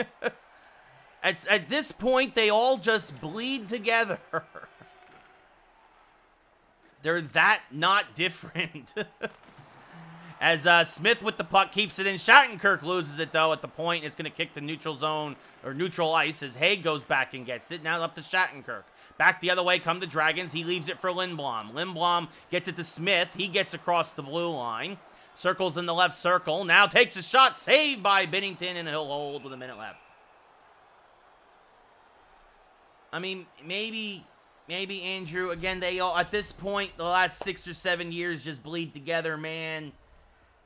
at this point, they all just bleed together. They're that not different. As Smith with the puck keeps it in. Shattenkirk loses it, though, at the point. It's going to kick to neutral zone, or neutral ice, as Haig goes back and gets it. Now up to Shattenkirk. Back the other way come the Dragons. He leaves it for Lindblom. Lindblom gets it to Smith. He gets across the blue line. Circles in the left circle. Now takes a shot. Saved by Binnington, and he'll hold with a minute left. I mean, maybe, Andrew, again, they all, at this point, the last 6 or 7 years just bleed together, man.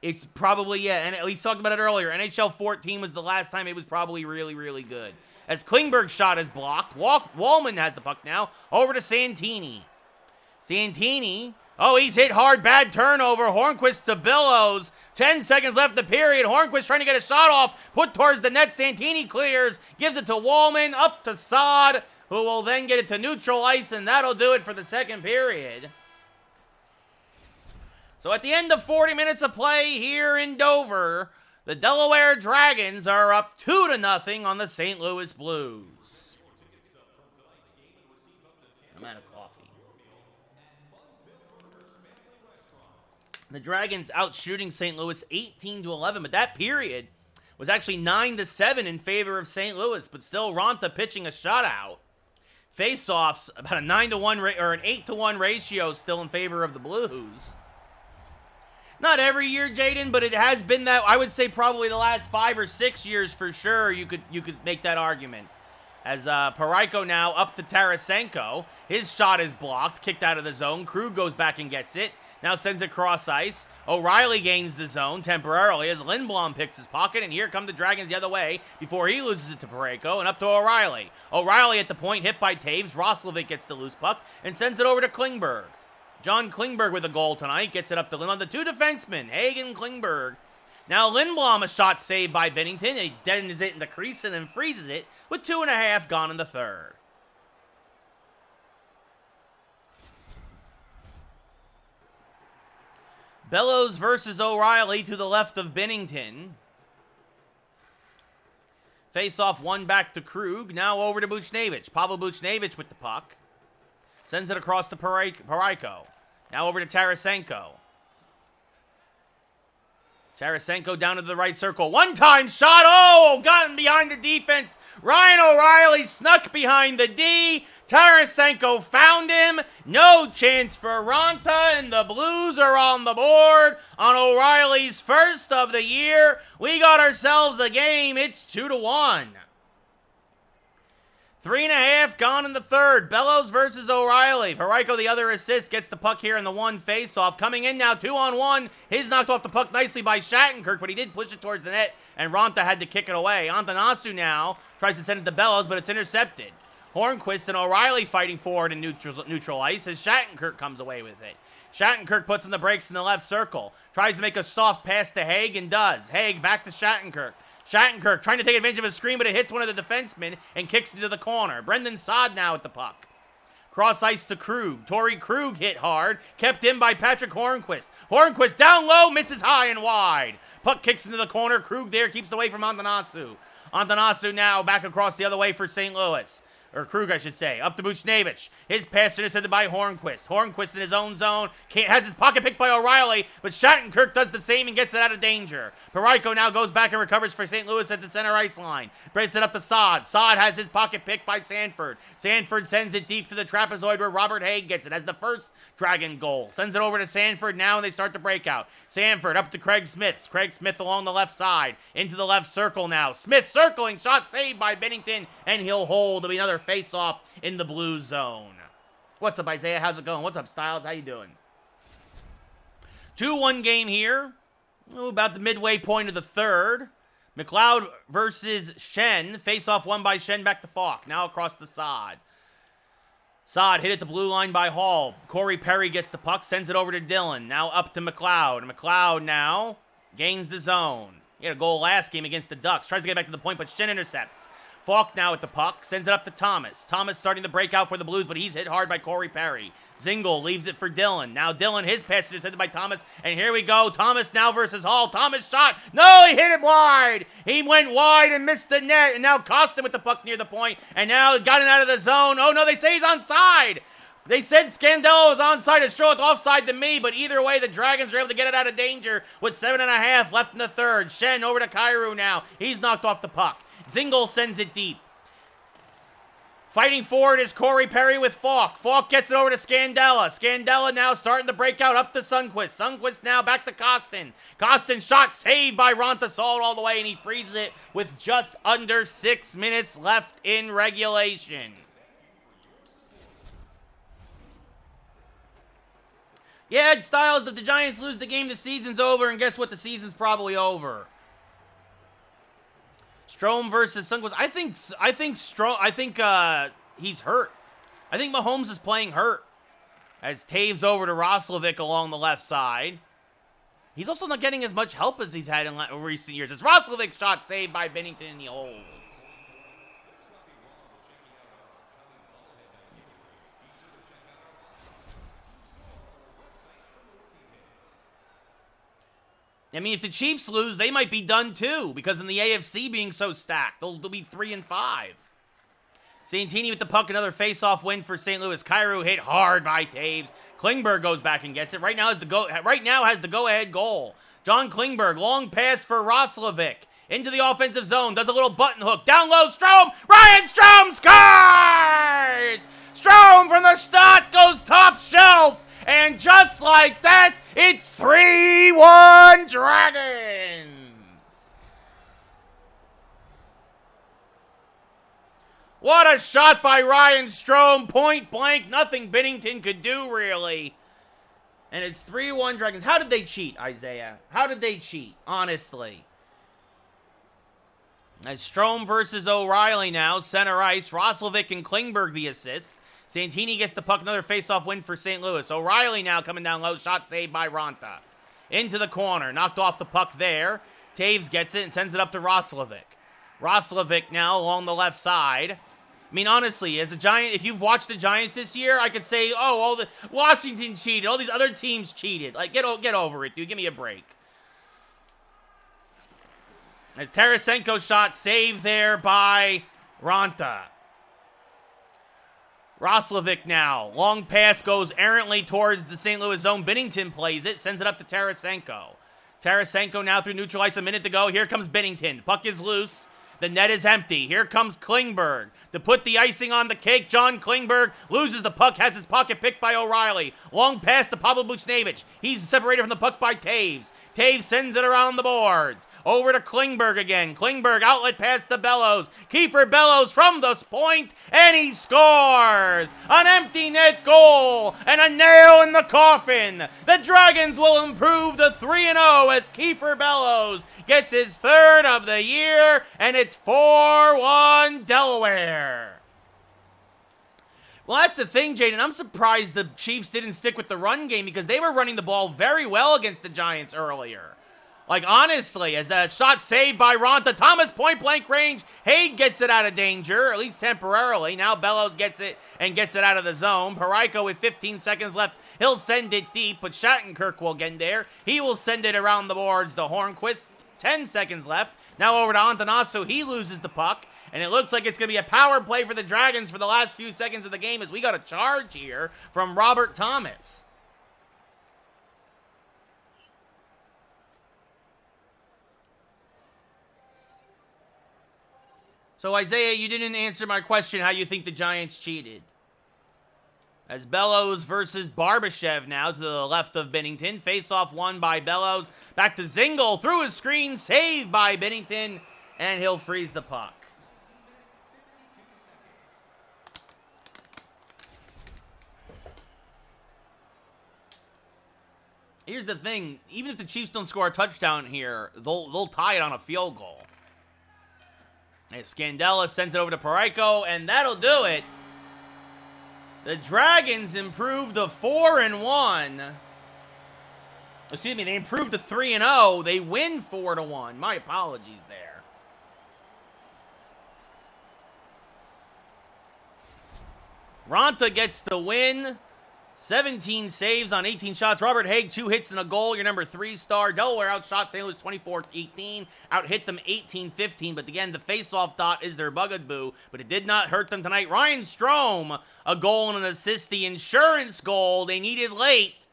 It's probably, yeah, and we talked about it earlier. NHL 14 was the last time it was probably really, really good. As Klingberg's shot is blocked, Wallman has the puck now. Over to Santini. Santini, oh, he's hit hard, bad turnover. Hornquist to Billows. 10 seconds left in the period. Hornquist trying to get a shot off. Put towards the net. Santini clears. Gives it to Wallman. Up to Saad, who will then get it to neutral ice, and that'll do it for the second period. So at the end of 40 minutes of play here in Dover, the Delaware Dragons are up 2-0 on the St. Louis Blues. I'm out of coffee. The Dragons out shooting St. Louis 18-11, but that period was actually 9-7 in favor of St. Louis, but still Ronta pitching a shutout. Face-offs, about a 9-to-1 or an 8-to-1 ratio still in favor of the Blues. Not every year, Jaden, but it has been that. I would say probably the last 5 or 6 years for sure. You could make that argument. As Parayko now up to Tarasenko. His shot is blocked, kicked out of the zone. Krug goes back and gets it. Now sends it cross ice. O'Reilly gains the zone temporarily as Lindblom picks his pocket. And here come the Dragons the other way before he loses it to Parayko and up to O'Reilly. O'Reilly at the point, hit by Taves. Roslovic gets the loose puck and sends it over to Klingberg. John Klingberg with a goal tonight. Gets it up to Lindblom. The two defensemen, Haig and Klingberg. Now Lindblom, a shot saved by Binnington. He deadens it in the crease and then freezes it with 2.5 gone in the third. Bellows versus O'Reilly to the left of Binnington. Face-off one back to Krug. Now over to Buchnevich. Pavel Buchnevich with the puck. Sends it across to Parayko. Now over to Tarasenko. Tarasenko down to the right circle. One-time shot. Oh, gotten behind the defense. Ryan O'Reilly snuck behind the D. Tarasenko found him. No chance for Ranta, and the Blues are on the board on O'Reilly's first of the year. We got ourselves a game. It's 2-1. 3.5 gone in the third. Bellows versus O'Reilly. Parayko, the other assist, gets the puck here in the one face-off. Coming in now, 2-on-1. His knocked off the puck nicely by Shattenkirk, but he did push it towards the net, and Ranta had to kick it away. Antanasu now tries to send it to Bellows, but it's intercepted. Hornquist and O'Reilly fighting forward in neutral ice as Shattenkirk comes away with it. Shattenkirk puts in the brakes in the left circle. Tries to make a soft pass to Haig and does. Haig back to Shattenkirk. Shattenkirk trying to take advantage of a screen, but it hits one of the defensemen and kicks into the corner. Brendan Saad now at the puck. Cross ice to Krug. Torrey Krug hit hard. Kept in by Patrick Hornquist. Hornquist down low, misses high and wide. Puck kicks into the corner. Krug there keeps it away from Antanasu. Antanasu now back across the other way for St. Louis. Or Krug, I should say. Up to Buchnevich. His pass intercepted by Hornquist. Hornquist in his own zone. Has his pocket picked by O'Reilly, but Shattenkirk does the same and gets it out of danger. Parayko now goes back and recovers for St. Louis at the center ice line. Breaks it up to Saad. Saad has his pocket picked by Sanford. Sanford sends it deep to the trapezoid where Robert Haig gets it as the first Dragon goal. Sends it over to Sanford now and they start the breakout. Sanford up to Craig Smith. Craig Smith along the left side. Into the left circle now. Smith circling. Shot saved by Binnington and he'll hold. There'll be another face-off in the blue zone. What's up, Isaiah? How's it going? What's up, Styles? How you doing? 2-1 game here. About the midway point of the third. McLeod versus Shen. Face-off won by Shen back to Falk. Now across the Saad. Saad hit at the blue line by Hall. Corey Perry gets the puck, sends it over to Dillon. Now up to McLeod. McLeod now gains the zone. He had a goal last game against the Ducks. Tries to get back to the point, but Shen intercepts. Falk now at the puck, sends it up to Thomas. Thomas starting to break out for the Blues, but he's hit hard by Corey Perry. Zingle leaves it for Dillon. Now Dillon, his pass intercepted by Thomas, and here we go. Thomas now versus Hall. Thomas shot. No, he hit it wide. He went wide and missed the net, and now Costin with the puck near the point, and now got it out of the zone. Oh no, they say he's onside. They said Scandella was onside. It's showed offside to me, but either way, the Dragons were able to get it out of danger with 7.5 left in the third. Shen over to Kyrou now. He's knocked off the puck. Zingle sends it deep. Fighting forward is Corey Perry with Falk. Falk gets it over to Scandella. Scandella now starting to break out up to Sundqvist. Sundqvist now back to Costin. Costin shot saved by Rontasol all the way, and he freezes it with just under 6 minutes left in regulation. Yeah, Styles, if the Giants lose the game, the season's over, and guess what? The season's probably over. Strome versus Sundqvist. I think he's hurt. I think Mahomes is playing hurt. As Taves over to Roslovic along the left side. He's also not getting as much help as he's had in recent years. It's Roslovic shot saved by Binnington and he holds. I mean, if the Chiefs lose, they might be done too, because in the AFC being so stacked, they'll be 3-5. Santini with the puck, another face-off win for St. Louis. Kyrou hit hard by Taves. Klingberg goes back and gets it. Right now has the go-ahead goal. John Klingberg, long pass for Roslovic. Into the offensive zone. Does a little button hook. Down low, Strome. Ryan Strome scores! Strome from the start goes top shelf. And just like that, it's 3-1 Dragons. What a shot by Ryan Strome. Point blank. Nothing Binnington could do, really. And it's 3-1 Dragons. How did they cheat, Isaiah? How did they cheat, honestly? As Strome versus O'Reilly now. Center ice. Roslovic and Klingberg the assists. Santini gets the puck. Another faceoff win for St. Louis. O'Reilly now coming down low. Shot saved by Ronta. Into the corner. Knocked off the puck there. Taves gets it and sends it up to Roslovic. Roslovic now along the left side. I mean, honestly, as a Giant, if you've watched the Giants this year, I could say, oh, all the Washington cheated. All these other teams cheated. Like, get over it, dude. Give me a break. As Tarasenko's shot saved there by Ronta. Roslovic now. Long pass goes errantly towards the St. Louis zone. Binnington plays it. Sends it up to Tarasenko. Tarasenko now through neutral ice. A minute to go. Here comes Binnington. Puck is loose. The net is empty. Here comes Klingberg. To put the icing on the cake, John Klingberg loses the puck. Has his pocket picked by O'Reilly. Long pass to Pavel Buchnevich. He's separated from the puck by Taves. Taves sends it around the boards. Over to Klingberg again. Klingberg outlet pass to Bellows. Kiefer Bellows from the point, and he scores! An empty net goal and a nail in the coffin. The Dragons will improve to 3-0 as Kiefer Bellows gets his third of the year, and it's 4-1 Delaware. Well, that's the thing, Jaden. I'm surprised the Chiefs didn't stick with the run game because they were running the ball very well against the Giants earlier. Like, honestly, as that shot saved by Ronta, Thomas point-blank range, Haig gets it out of danger, at least temporarily. Now Bellows gets it and gets it out of the zone. Parayko with 15 seconds left. He'll send it deep, but Shattenkirk will get there. He will send it around the boards to Hornquist. 10 seconds left. Now over to Antanasso. He loses the puck. And it looks like it's going to be a power play for the Dragons for the last few seconds of the game as we got a charge here from Robert Thomas. So, Isaiah, you didn't answer my question how you think the Giants cheated. As Bellows versus Barbashev now to the left of Binnington. Face-off won by Bellows. Back to Zingle through his screen. Saved by Binnington. And he'll freeze the puck. Here's the thing, even if the Chiefs don't score a touchdown here, they'll tie it on a field goal. And Scandella sends it over to Parayko, and that'll do it. The Dragons improved to 4-1. Excuse me, they improved to 3-0. They win 4-1. My apologies there. Ronta gets the win. 17 saves on 18 shots. Robert Haig, 2 hits and a goal. Your number 3 star. Delaware outshot St. Louis 24-18. Out-hit them 18-15. But again, the face-off dot is their bugaboo. But it did not hurt them tonight. Ryan Strome, a goal and an assist. The insurance goal they needed late.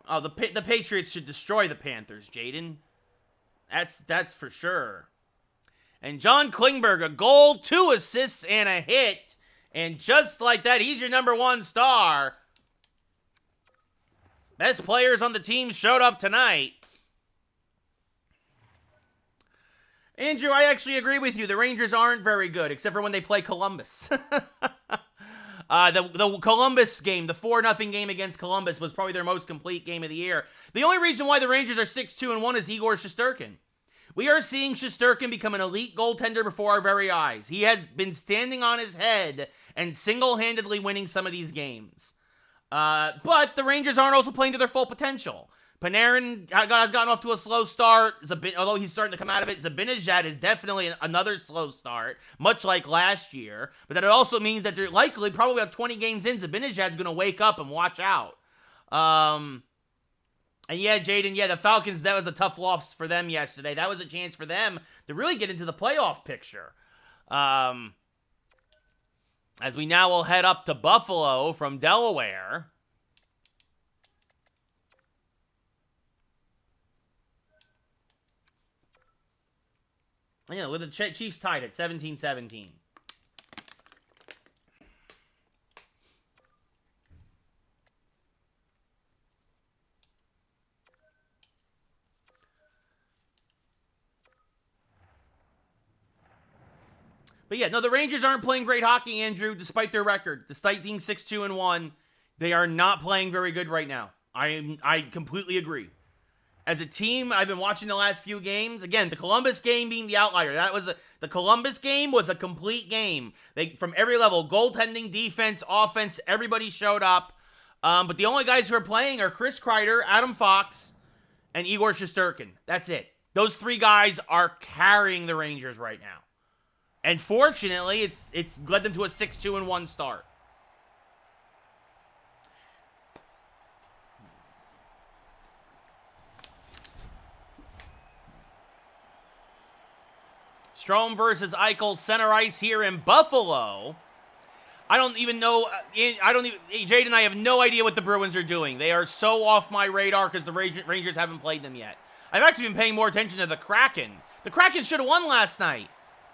Oh, the Patriots should destroy the Panthers, Jaden. That's for sure. And John Klingberg, a goal, 2 assists, and a hit. And just like that, he's your number 1 star. Best players on the team showed up tonight. Andrew, I actually agree with you. The Rangers aren't very good, except for when they play Columbus. The Columbus game, the 4-0 game against Columbus, was probably their most complete game of the year. The only reason why the Rangers are 6-2-1 is Igor Shesterkin. We are seeing Shesterkin become an elite goaltender before our very eyes. He has been standing on his head and single-handedly winning some of these games. But the Rangers aren't also playing to their full potential. Panarin has gotten off to a slow start, although he's starting to come out of it. Zibanejad is definitely another slow start, much like last year. But that also means that they're likely, probably about 20 games in, Zibanejad's going to wake up and watch out. And yeah, Jaden, the Falcons, that was a tough loss for them yesterday. That was a chance for them to really get into the playoff picture. As we now will head up to Buffalo from Delaware. Yeah, with the Chiefs tied at 17-17. But yeah, no, the Rangers aren't playing great hockey, Andrew, despite their record. Despite being 6-2-1, they are not playing very good right now. I completely agree. As a team, I've been watching the last few games. Again, the Columbus game being the outlier. The Columbus game was a complete game. They from every level, goaltending, defense, offense, everybody showed up. But the only guys who are playing are Chris Kreider, Adam Fox, and Igor Shesterkin. That's it. Those three guys are carrying the Rangers right now. And fortunately, it's led them to a 6-2-1 start. Strome versus Eichel, center ice here in Buffalo. I don't even know. Jade and I have no idea what the Bruins are doing. They are so off my radar because the Rangers haven't played them yet. I've actually been paying more attention to the Kraken. The Kraken should have won last night.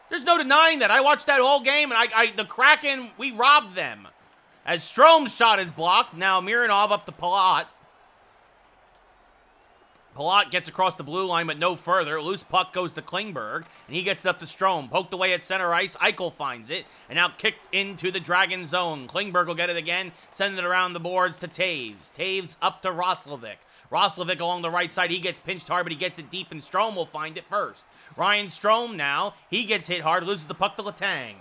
There's no denying that. I watched that whole game, and the Kraken, we robbed them. As Strome's shot is blocked, now Mironov up to Palat. Palat gets across the blue line, but no further. Loose puck goes to Klingberg, and he gets it up to Strome. Poked away at center ice. Eichel finds it, and now kicked into the Dragon zone. Klingberg will get it again, send it around the boards to Taves. Taves up to Roslovic. Roslovic along the right side. He gets pinched hard, but he gets it deep, and Strome will find it first. Ryan Strome now. He gets hit hard, loses the puck to Letang.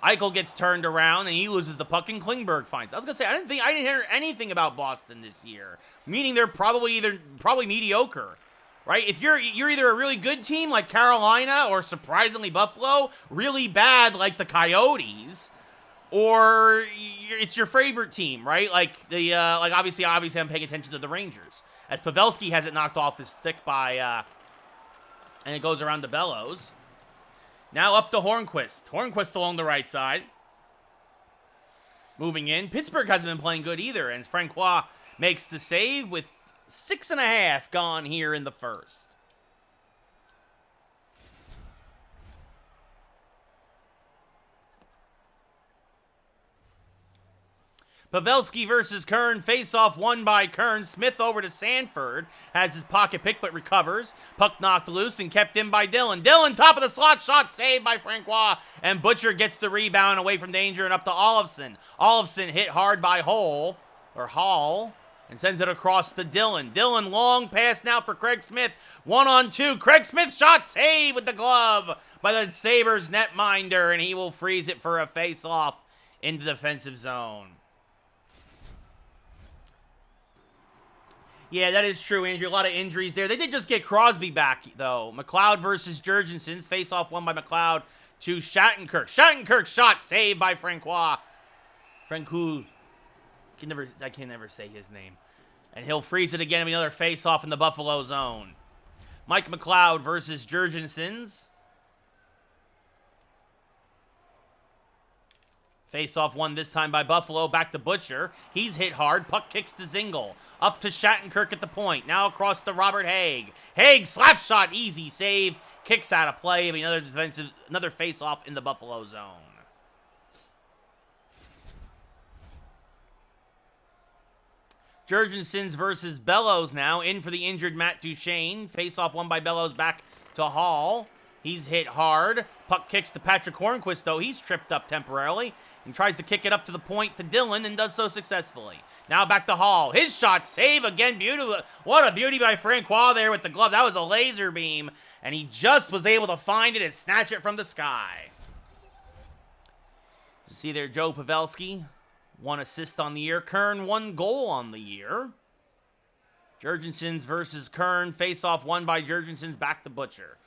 Eichel gets turned around, and he loses the puck, and Klingberg finds it. I was going to say, I didn't hear anything about Boston this year, meaning they're probably mediocre, right? If you're either a really good team like Carolina or surprisingly Buffalo, really bad like the Coyotes, or it's your favorite team, right? Like obviously I'm paying attention to the Rangers as Pavelski has it knocked off his stick by and it goes around to Bellows. Now up to Hornquist. Hornquist along the right side. Moving in. Pittsburgh hasn't been playing good either, and Francois makes the save with 6.5 gone here in the first. Pavelski versus Kern. Face-off won by Kern. Smith over to Sanford. Has his pocket pick but recovers. Puck knocked loose and kept in by Dillon. Dillon, top of the slot. Shot saved by Francois. And Butcher gets the rebound away from danger and up to Olofsson. Olofsson hit hard by Hall. And sends it across to Dillon. Dillon, long pass now for Craig Smith. 1-on-2. Craig Smith shot save with the glove by the Sabres netminder. And he will freeze it for a face-off in the defensive zone. Yeah, that is true, Andrew. A lot of injuries there. They did just get Crosby back, though. McLeod versus Jurgensen's. Face-off won by McLeod to Shattenkirk. Shattenkirk shot saved by Francois. I can never say his name. And he'll freeze it again with another face-off in the Buffalo zone. Mike McLeod versus Jurgensen's. Face-off won this time by Buffalo. Back to Butcher. He's hit hard. Puck kicks to Zingle. Up to Shattenkirk at the point. Now across to Robert Haig. Haig, slap shot, easy save. Kicks out of play. Another face-off in the Buffalo zone. Jurgensen's versus Bellows now. In for the injured Matt Duchene. Face-off won by Bellows back to Hall. He's hit hard. Puck kicks to Patrick Hornquist, though. He's tripped up temporarily and tries to kick it up to the point to Dillon and does so successfully. Now back to Hall. His shot, save again. Beautiful. What a beauty by Francois there with the glove. That was a laser beam, and he just was able to find it and snatch it from the sky. You see there, Joe Pavelski. 1 assist on the year. Kern, 1 goal on the year. Jurgensen's versus Kern. Face-off won by Jurgensen's. Back to Butcher.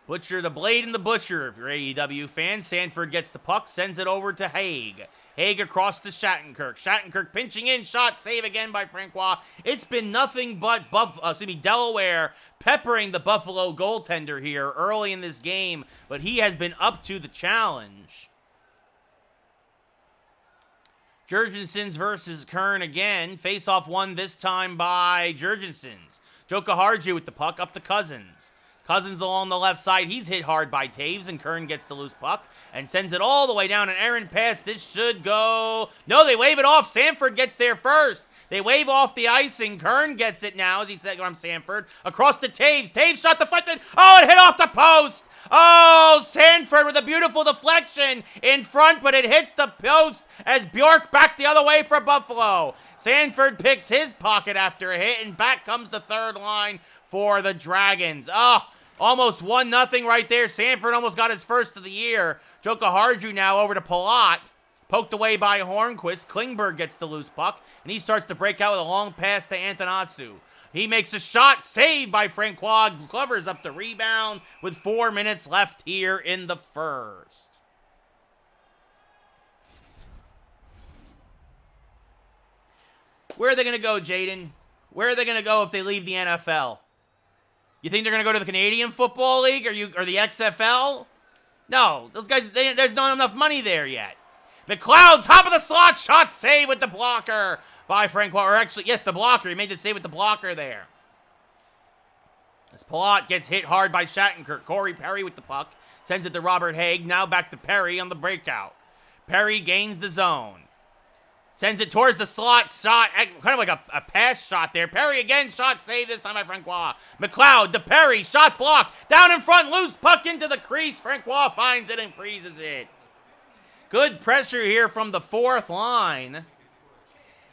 Butcher, the Blade and the Butcher, if you're AEW fan. Sanford gets the puck, sends it over to Haig. Haig across to Shattenkirk. Shattenkirk pinching in, shot, save again by Francois. It's been nothing but Delaware peppering the Buffalo goaltender here early in this game, but he has been up to the challenge. Jurgensen's versus Kern again. Face-off won this time by Jurgensen's. Joe Kaharju with the puck up to Cousins. Cousins along the left side. He's hit hard by Taves, and Kern gets the loose puck and sends it all the way down. An errant pass. This should go. No, they wave it off. Sanford gets there first. They wave off the icing. Kern gets it now as he said from Sanford. Across to Taves. Taves shot the foot. Oh, it hit off the post. Oh, Sanford with a beautiful deflection in front, but it hits the post as Bjork back the other way for Buffalo. Sanford picks his pocket after a hit, and back comes the third line for the Dragons. Oh, almost 1-0 right there. Sanford almost got his first of the year. Joka Harju now over to Palat. Poked away by Hornquist. Klingberg gets the loose puck, and he starts to break out with a long pass to Antanasu. He makes a shot, saved by Francois. Covers up the rebound with 4 minutes left here in the first. Where are they going to go, Jaden? Where are they going to go if they leave the NFL? You think they're going to go to the Canadian Football League or the XFL? No, those guys, there's not enough money there yet. McLeod, top of the slot, shot save with the blocker by Francois. Or actually, yes, the blocker. He made the save with the blocker there. As Palat gets hit hard by Shattenkirk. Corey Perry with the puck. Sends it to Robert Haig. Now back to Perry on the breakout. Perry gains the zone. Sends it towards the slot. Shot, kind of like a pass shot there. Perry again, shot save this time by Francois. McLeod to Perry, shot blocked. Down in front, loose puck into the crease. Francois finds it and freezes it. Good pressure here from the fourth line.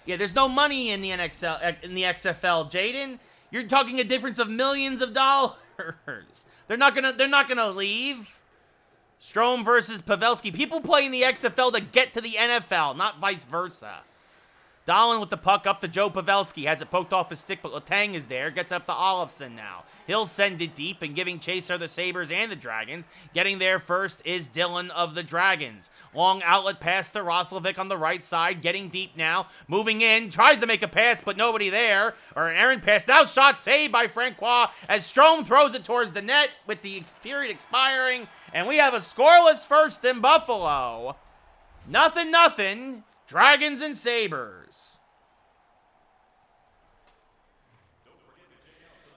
Yeah, there's no money in the XFL, Jaden. You're talking a difference of millions of dollars. They're not gonna leave. Strome versus Pavelski. People play in the XFL to get to the NFL, not vice versa. Dahlin with the puck up to Joe Pavelski. Has it poked off his stick, but Letang is there. Gets it up to Olofsson now. He'll send it deep, and giving chase are the Sabres and the Dragons. Getting there first is Dylan of the Dragons. Long outlet pass to Roslovic on the right side. Getting deep now. Moving in. Tries to make a pass, but nobody there. Or an errant pass. Now shot saved by Francois as Strome throws it towards the net with the period expiring. And we have a scoreless first in Buffalo. 0-0. Dragons and Sabres.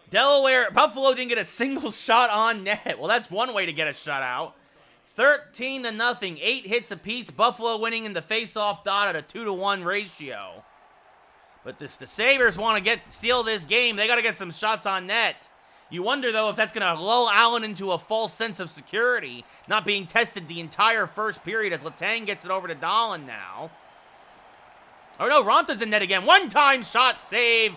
Delaware, Buffalo didn't get a single shot on net. Well, that's one way to get a shutout. 13-0, 8 hits apiece. Buffalo winning in the face-off dot at a 2-to-1 ratio. But the Sabres want to steal this game. They got to get some shots on net. You wonder, though, if that's going to lull Allen into a false sense of security, not being tested the entire first period as Letang gets it over to Dahlin now. Oh, no, Ronta's in net again. One-time shot save.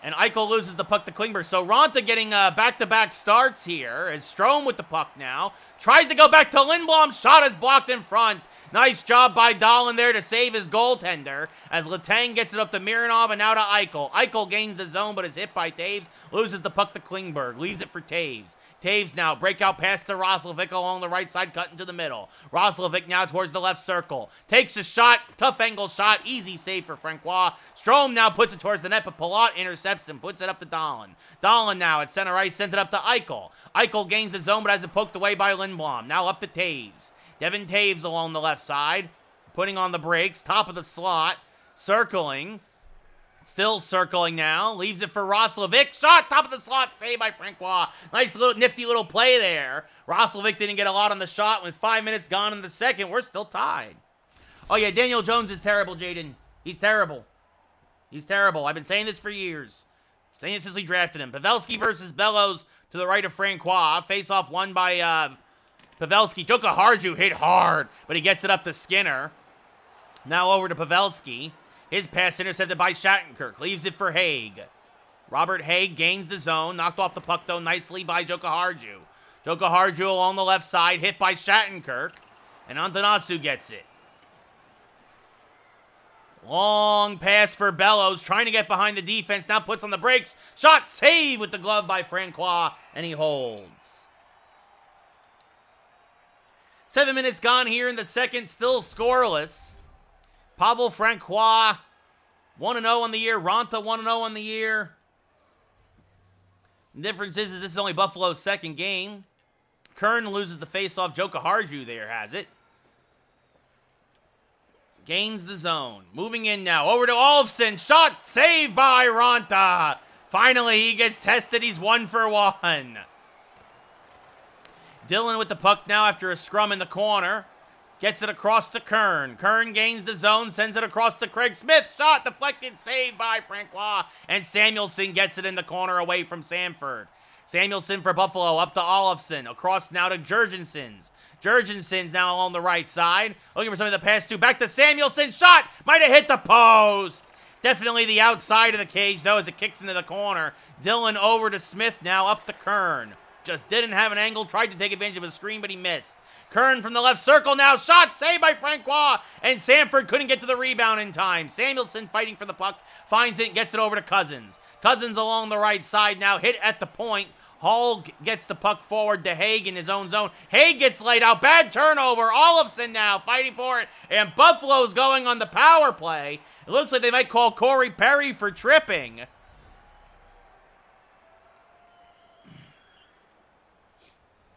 And Eichel loses the puck to Klingberg. So Ronta getting back-to-back starts here as Strome with the puck now. Tries to go back to Lindblom. Shot is blocked in front. Nice job by Dahlin there to save his goaltender as Letang gets it up to Mironov and now to Eichel. Eichel gains the zone but is hit by Taves. Loses the puck to Klingberg. Leaves it for Taves. Taves now, breakout pass to Roslovic along the right side, cut into the middle. Roslovic now towards the left circle. Takes a shot, tough angle shot, easy save for Francois. Strome now puts it towards the net, but Palat intercepts and puts it up to Dahlin. Dahlin now at center ice sends it up to Eichel. Eichel gains the zone but has it poked away by Lindblom. Now up to Taves. Devin Taves along the left side, putting on the brakes, top of the slot, circling. Still circling now. Leaves it for Roslovic. Shot, top of the slot, saved by Francois. Nice little nifty little play there. Roslovic didn't get a lot on the shot. With 5 minutes gone in the second, we're still tied. Oh yeah, Daniel Jones is terrible, Jaden. He's terrible. He's terrible. I've been saying this for years. Saying it since we drafted him. Pavelski versus Bellows to the right of Francois. Face-off won by Pavelski. Joka Harju hit hard, but he gets it up to Skinner. Now over to Pavelski. His pass intercepted by Shattenkirk. Leaves it for Haig. Robert Haig gains the zone. Knocked off the puck, though, nicely by Joka Harju. Joka Harju along the left side. Hit by Shattenkirk. And Antanasu gets it. Long pass for Bellows. Trying to get behind the defense. Now puts on the brakes. Shot save with the glove by Francois. And he holds. 7 minutes gone here in the second. Still scoreless. Pavel Francois, 1-0 on the year. Ronta, 1-0 on the year. The difference is this is only Buffalo's second game. Kern loses the faceoff. Joka Harju there has it. Gains the zone. Moving in now. Over to Olofsson. Shot saved by Ronta. Finally, he gets tested. He's 1 for 1. Dillon with the puck now after a scrum in the corner. Gets it across to Kern. Kern gains the zone, sends it across to Craig Smith. Shot deflected, saved by Francois. And Samuelson gets it in the corner away from Sanford. Samuelson for Buffalo, up to Olofsson. Across now to Jurgensen's. Jurgensen's now along the right side. Looking for something to pass to. Back to Samuelson. Shot! Might have hit the post. Definitely the outside of the cage, though, as it kicks into the corner. Dillon over to Smith now, up to Kern. Just didn't have an angle. Tried to take advantage of a screen, but he missed. Kern from the left circle now. Shot saved by Francois. And Sanford couldn't get to the rebound in time. Samuelson fighting for the puck. Finds it, gets it over to Cousins. Cousins along the right side now. Hit at the point. Hall gets the puck forward to Haig in his own zone. Haig gets laid out. Bad turnover. Olofsson now fighting for it. And Buffalo's going on the power play. It looks like they might call Corey Perry for tripping.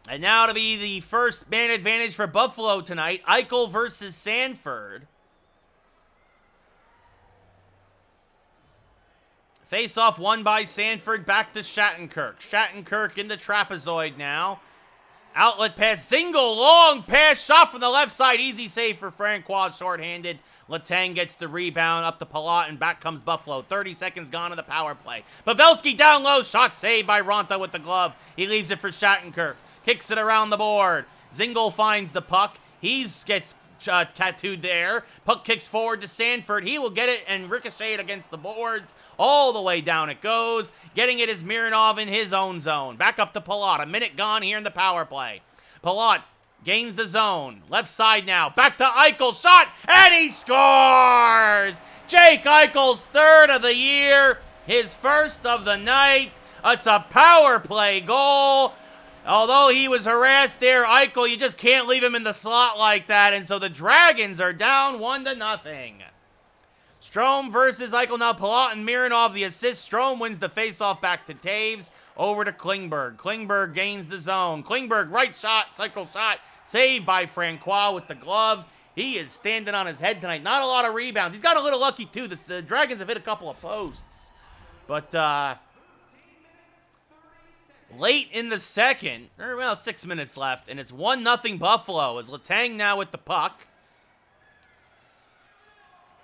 And now to be the first man advantage for Buffalo tonight. Eichel versus Sanford. Face-off won by Sanford. Back to Shattenkirk. Shattenkirk in the trapezoid now. Outlet pass. Single long pass. Shot from the left side. Easy save for Francois. Short-handed. Letang gets the rebound up to Palat, and back comes Buffalo. 30 seconds gone in the power play. Pavelski down low. Shot saved by Ronta with the glove. He leaves it for Shattenkirk. Kicks it around the board. Zingle finds the puck. He gets tattooed there. Puck kicks forward to Sanford. He will get it and ricochet it against the boards. All the way down it goes. Getting it is Mironov in his own zone. Back up to Palat. A minute gone here in the power play. Palat gains the zone. Left side now. Back to Eichel. Shot. And he scores! Jake Eichel's third of the year. His first of the night. It's a power play goal. Although he was harassed there, Eichel, you just can't leave him in the slot like that. And so the Dragons are down 1-0. Strome versus Eichel. Now Palat and Mironov the assist. Strome wins the faceoff back to Taves. Over to Klingberg. Klingberg gains the zone. Klingberg right shot. Cycle shot. Saved by Francois with the glove. He is standing on his head tonight. Not a lot of rebounds. He's got a little lucky too. The Dragons have hit a couple of posts. But late in the second, or well, 6 minutes left, and it's 1-0 Buffalo as Letang now with the puck.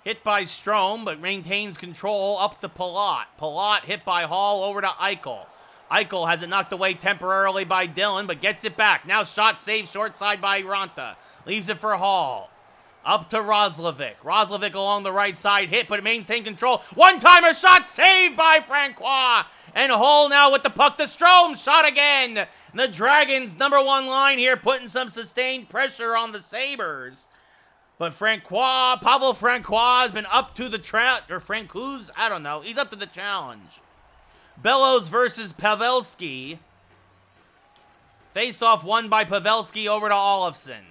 Hit by Strome, but maintains control up to Palat. Palat hit by Hall over to Eichel. Eichel has it knocked away temporarily by Dillon, but gets it back. Now shot saved short side by Ronta. Leaves it for Hall. Up to Roslovic. Roslovic along the right side. Hit, but maintains control. One-timer shot saved by Francois. And Hall now with the puck to Strome. Shot again. And the Dragons' number one line here putting some sustained pressure on the Sabres. But Francois, Pavel Francois has been up to the or Francouz, I don't know. He's up to the challenge. Bellows versus Pavelski. Face-off won by Pavelski over to Olofsson.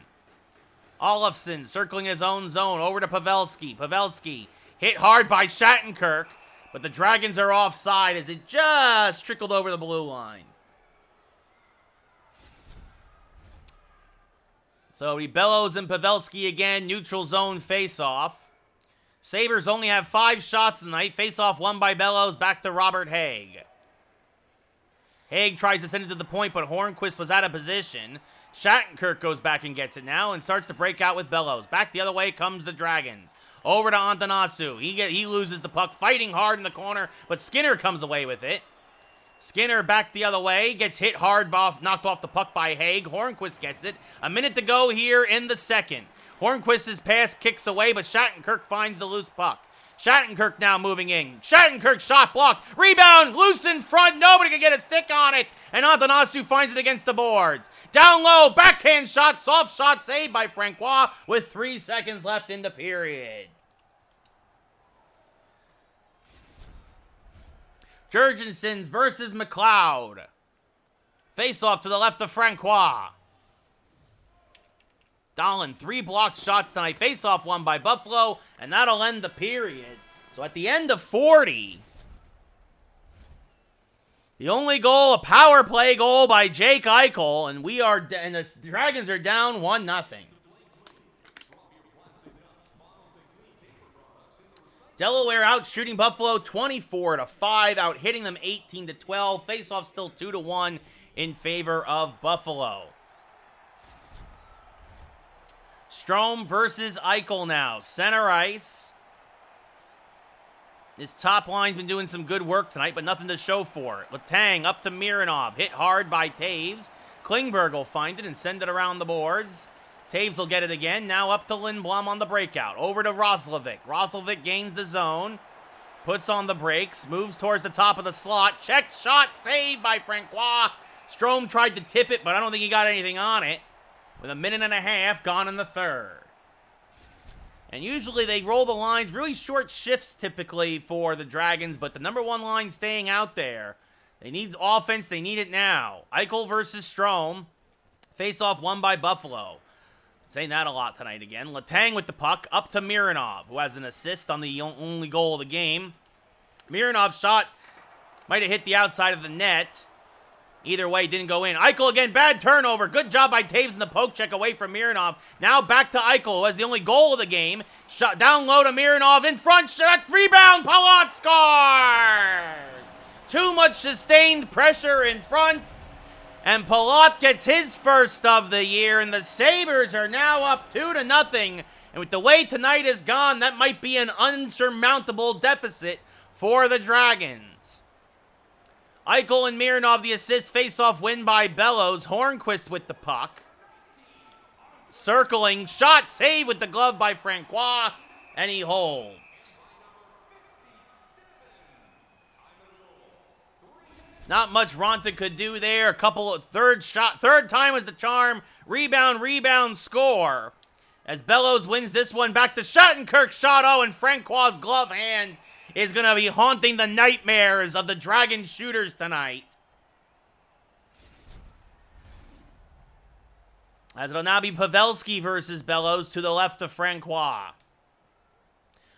Olofsson circling his own zone over to Pavelski. Pavelski hit hard by Shattenkirk, but the Dragons are offside as it just trickled over the blue line. So he Bellows and Pavelski again, neutral zone face-off. Sabres only have 5 shots tonight. Face-off won by Bellows, back to Robert Haig. Haig tries to send it to the point, but Hornquist was out of position. Shattenkirk goes back and gets it now and starts to break out with Bellows. Back the other way comes the Dragons. Over to Antanasu. He loses the puck, fighting hard in the corner, but Skinner comes away with it. Skinner back the other way, gets hit hard, knocked off the puck by Haig. Hornquist gets it. A minute to go here in the second. Hornquist's pass kicks away, but Shattenkirk finds the loose puck. Shattenkirk now moving in. Shattenkirk shot blocked. Rebound, loose in front. Nobody can get a stick on it. And Antanasu finds it against the boards. Down low, backhand shot, soft shot saved by Francois with 3 seconds left in the period. Jurgensen's versus McLeod. Face off to the left of Francois. Dahlin, 3 blocked shots tonight. Face-off won by Buffalo, and that'll end the period. So at the end of 40, the only goal, a power play goal by Jake Eichel, and the Dragons are down 1-0. Delaware out shooting Buffalo 24-5, out hitting them 18-12. Face-off still 2-1 in favor of Buffalo. Strome versus Eichel now. Center ice. This top line's been doing some good work tonight, but nothing to show for it. Letang up to Mironov. Hit hard by Taves. Klingberg will find it and send it around the boards. Taves will get it again. Now up to Lindblom on the breakout. Over to Roslovic. Roslovic gains the zone. Puts on the brakes. Moves towards the top of the slot. Check shot. Saved by Francois. Strome tried to tip it, but I don't think he got anything on it. With a minute and a half gone in the third. And usually they roll the lines. Really short shifts typically for the Dragons, but the number one line staying out there. They need offense. They need it now. Eichel versus Strome. Face-off won by Buffalo. Saying that a lot tonight again. Letang with the puck up to Mironov, who has an assist on the only goal of the game. Mironov's shot might have hit the outside of the net. Either way, didn't go in. Eichel again, bad turnover. Good job by Taves in the poke check away from Mironov. Now back to Eichel, who has the only goal of the game. Shot down low to Mironov. In front, shot, rebound, Palat scores! Too much sustained pressure in front. And Palat gets his first of the year, and the Sabres are now up 2-0. And with the way tonight has gone, that might be an unsurmountable deficit for the Dragons. Eichel and Mironov, the assist, face-off win by Bellows. Hornquist with the puck. Circling, shot, save with the glove by Francois, and he holds. Not much Ronta could do there. A couple of third time was the charm. Rebound, score. As Bellows wins this one back to Shattenkirk shot. Oh, and Francois' glove hand is going to be haunting the nightmares of the Dragon shooters tonight. As it'll now be Pavelski versus Bellows to the left of Francois.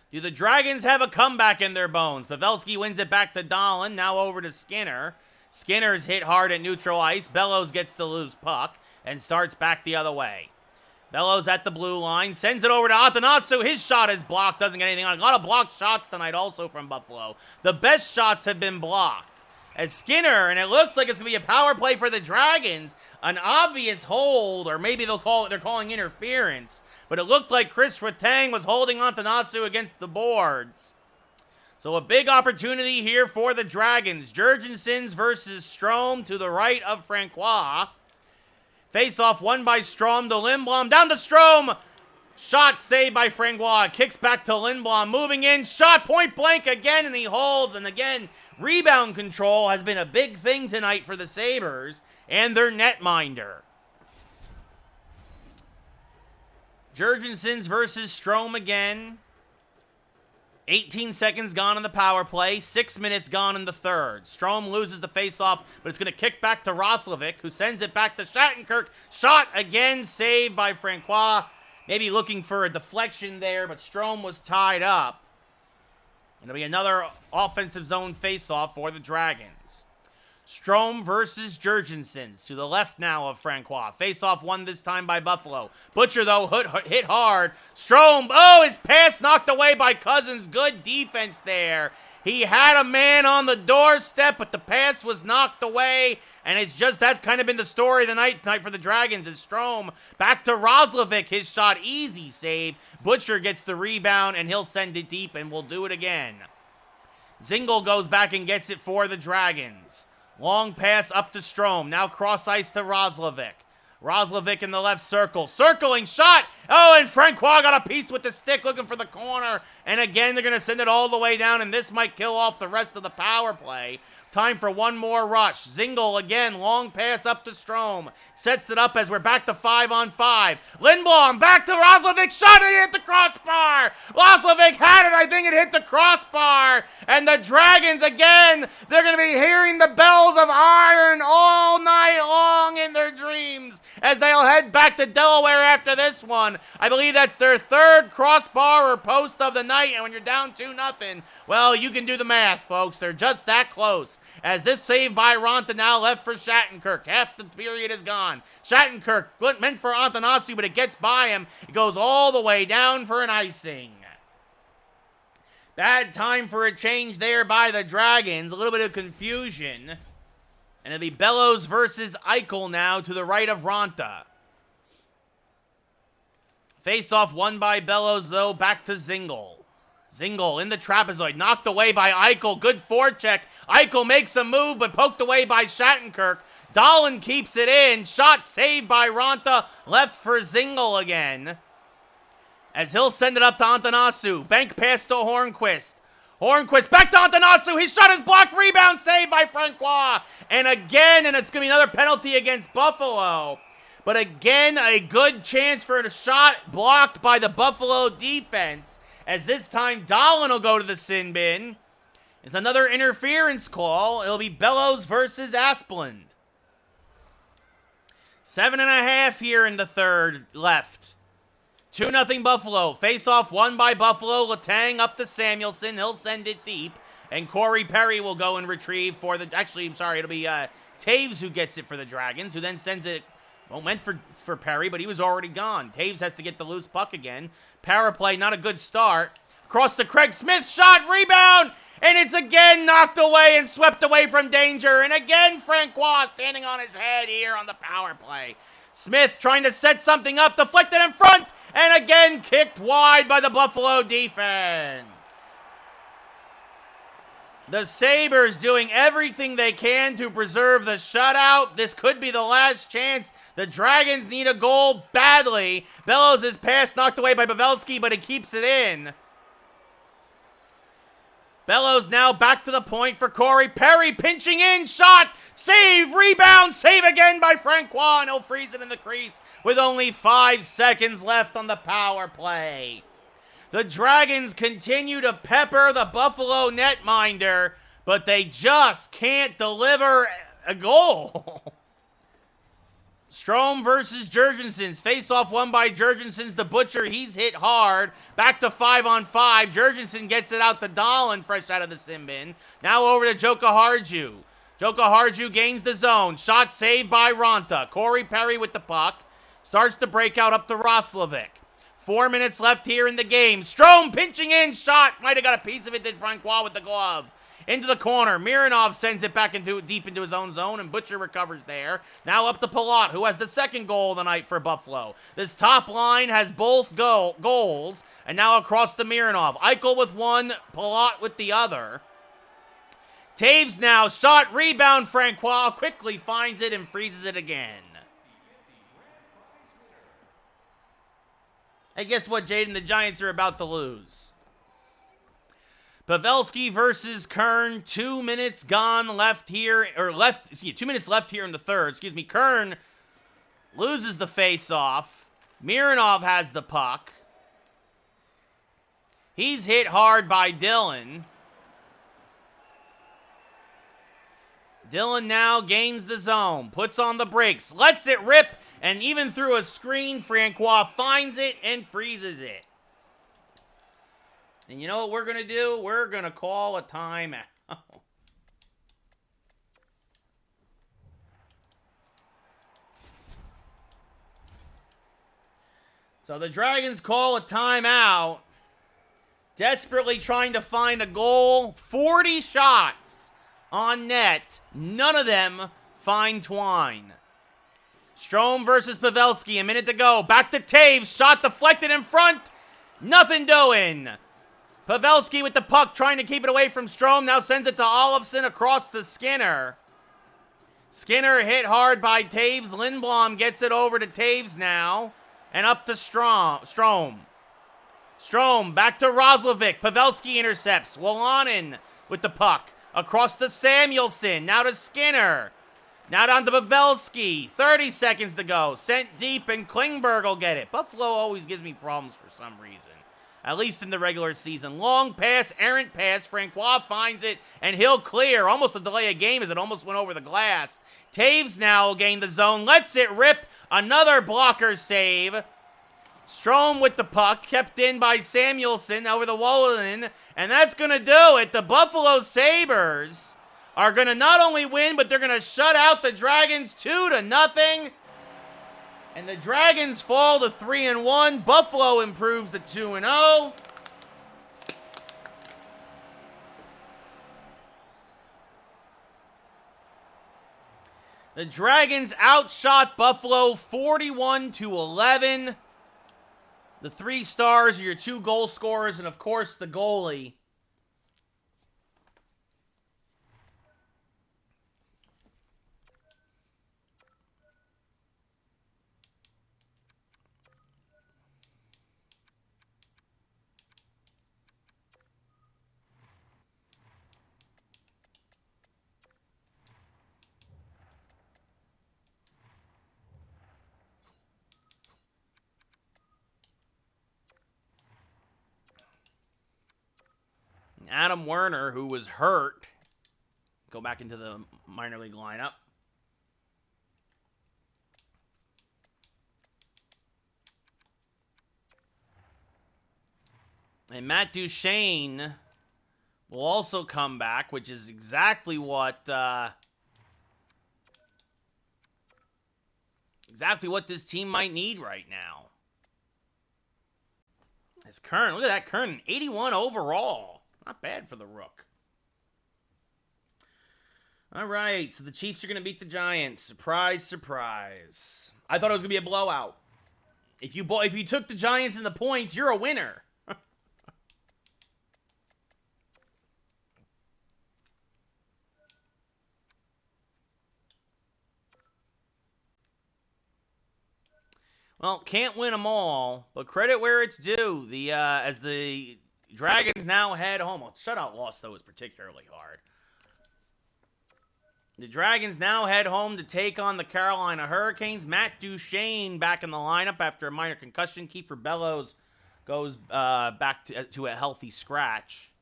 Do the Dragons have a comeback in their bones? Pavelski wins it back to Dahlin. Now over to Skinner. Skinner's hit hard at neutral ice. Bellows gets to loose puck and starts back the other way. Bellows at the blue line. Sends it over to Atanasu. His shot is blocked. Doesn't get anything on it. A lot of blocked shots tonight also from Buffalo. The best shots have been blocked. As Skinner, and it looks like it's going to be a power play for the Dragons. An obvious hold, or maybe they're calling interference. But it looked like Chris Letang was holding Atanasu against the boards. So a big opportunity here for the Dragons. Jurgensen's versus Strome to the right of Francois. Face-off won by Strome to Lindblom. Down to Strome. Shot saved by Francois. Kicks back to Lindblom. Moving in. Shot point blank again, and he holds. And again, rebound control has been a big thing tonight for the Sabres and their netminder. Jurgensen's versus Strome again. 18 seconds gone in the power play. 6 minutes gone in the third. Strome loses the faceoff, but it's going to kick back to Roslovic, who sends it back to Shattenkirk. Shot again, saved by Francois. Maybe looking for a deflection there, but Strome was tied up. And it'll be another offensive zone faceoff for the Dragons. Strome versus Jurgensen. To the left now of Francois. Face-off won this time by Buffalo. Butcher, though, hit hard. Strome, oh, his pass knocked away by Cousins. Good defense there. He had a man on the doorstep, but the pass was knocked away. And it's just, that's kind of been the story of the night tonight for the Dragons. Is Strome back to Roslovic. His shot, easy save. Butcher gets the rebound, and he'll send it deep, and we'll do it again. Zingle goes back and gets it for the Dragons. Long pass up to Strome. Now cross ice to Roslovic. Roslovic in the left circle. Circling shot. Oh, and Francois got a piece with the stick looking for the corner. And again, they're going to send it all the way down, and this might kill off the rest of the power play. Time for one more rush. Zingle again. Long pass up to Strome. Sets it up as we're back to 5-on-5. Lindblom back to Roslovic. Shot, it hit the crossbar. Roslovic had it. I think it hit the crossbar. And the Dragons again, they're going to be hearing the bells of iron all night long in their dreams as they'll head back to Delaware after this one. I believe that's their third crossbar or post of the night. And when you're down 2-0, well, you can do the math, folks. They're just that close. As this save by Ronta now left for Shattenkirk. Half the period is gone. Shattenkirk meant for Atanasu, but it gets by him. It goes all the way down for an icing. Bad time for a change there by the Dragons. A little bit of confusion. And it'll be Bellows versus Eichel now to the right of Ronta. Face-off won by Bellows, though. Back to Zingle. Zingle in the trapezoid. Knocked away by Eichel. Good forecheck. Eichel makes a move, but poked away by Shattenkirk. Dahlin keeps it in. Shot saved by Ronta. Left for Zingle again. As he'll send it up to Antanasu. Bank pass to Hornquist. Hornquist back to Antanasu. His shot is blocked. Rebound saved by Francois. And again, and it's going to be another penalty against Buffalo. But again, a good chance for a shot blocked by the Buffalo defense. As this time, Dahlin will go to the sin bin. It's another interference call. It'll be Bellows versus Asplund. 7.5 here in the third left. 2-0 Buffalo. Face-off won by Buffalo. Letang up to Samuelson. He'll send it deep. And Corey Perry will go and retrieve for the... Actually, I'm sorry. It'll be Taves who gets it for the Dragons, who then sends it... Well, meant for Perry, but he was already gone. Taves has to get the loose puck again. Power play, not a good start. Across to Craig Smith. Shot, rebound! And it's again knocked away and swept away from danger. And again, Francois standing on his head here on the power play. Smith trying to set something up. Deflected in front. And again, kicked wide by the Buffalo defense. The Sabres doing everything they can to preserve the shutout. This could be the last chance. The Dragons need a goal badly. Bellows' pass knocked away by Pavelski, but he keeps it in. Bellows now back to the point for Corey Perry. Pinching in, shot, save, rebound, save again by Francois, and he'll freeze it in the crease with only 5 seconds left on the power play. The Dragons continue to pepper the Buffalo netminder, but they just can't deliver a goal. Strome versus Jurgensen's. Face-off won by Jurgensen's. The Butcher, he's hit hard. Back to 5-on-5. Jurgensen gets it out to Dahlin, fresh out of the sin bin. Now over to Joka Harju. Joka Harju gains the zone. Shot saved by Ronta. Corey Perry with the puck. Starts to break out up to Roslovic. 4 minutes left here in the game. Strome pinching in. Shot. Might have got a piece of it, did Francois with the glove. Into the corner. Mironov sends it back deep into his own zone, and Butcher recovers there. Now up to Palat, who has the second goal of the night for Buffalo. This top line has both goals, and now across to Mironov. Eichel with one, Palat with the other. Taves now, shot, rebound, Francois quickly finds it and freezes it again. Hey, guess what, Jaden? The Giants are about to lose. Pavelski versus Kern. 2 minutes gone left here, 2 minutes left here in the third. Kern loses the face-off. Mironov has the puck. He's hit hard by Dylan. Dylan now gains the zone, puts on the brakes, lets it rip, and even through a screen, Francois finds it and freezes it. And you know what we're going to do? We're going to call a timeout. So the Dragons call a timeout. Desperately trying to find a goal. 40 shots on net. None of them find twine. Strome versus Pavelski. A minute to go. Back to Taves. Shot deflected in front. Nothing doing. Pavelski with the puck, trying to keep it away from Strome. Now sends it to Olofsson across to Skinner. Skinner hit hard by Taves. Lindblom gets it over to Taves now. And up to Strome. Strome back to Roslovic. Pavelski intercepts. Wolanin with the puck. Across to Samuelson. Now to Skinner. Now down to Pavelski. 30 seconds to go. Sent deep, and Klingberg will get it. Buffalo always gives me problems for some reason. At least in the regular season. Long pass, errant pass. Francois finds it, and he'll clear. Almost a delay of game as it almost went over the glass. Taves now will gain the zone. Lets it rip. Another blocker save. Strome with the puck. Kept in by Samuelson over the Wolanin. And that's going to do it. The Buffalo Sabres are going to not only win, but they're going to shut out the Dragons 2-0. And the Dragons fall to 3-1. Buffalo improves to 2-0. The Dragons outshot Buffalo 41-11. The 3 stars are your 2 goal scorers, and of course the goalie. Adam Werner, who was hurt, go back into the minor league lineup. And Matt Duchene will also come back, which is exactly what this team might need right now. As Kern, look at that Kern, 81 overall. Not bad for the Rook. All right, so the Chiefs are going to beat the Giants. Surprise, surprise. I thought it was going to be a blowout. If you took the Giants in the points, you're a winner. Well, can't win them all, but credit where it's due. As the Dragons now head home. Well, shutout loss, though, is particularly hard. The Dragons now head home to take on the Carolina Hurricanes. Matt Duchene back in the lineup after a minor concussion. Kiefer Bellows goes back to a healthy scratch.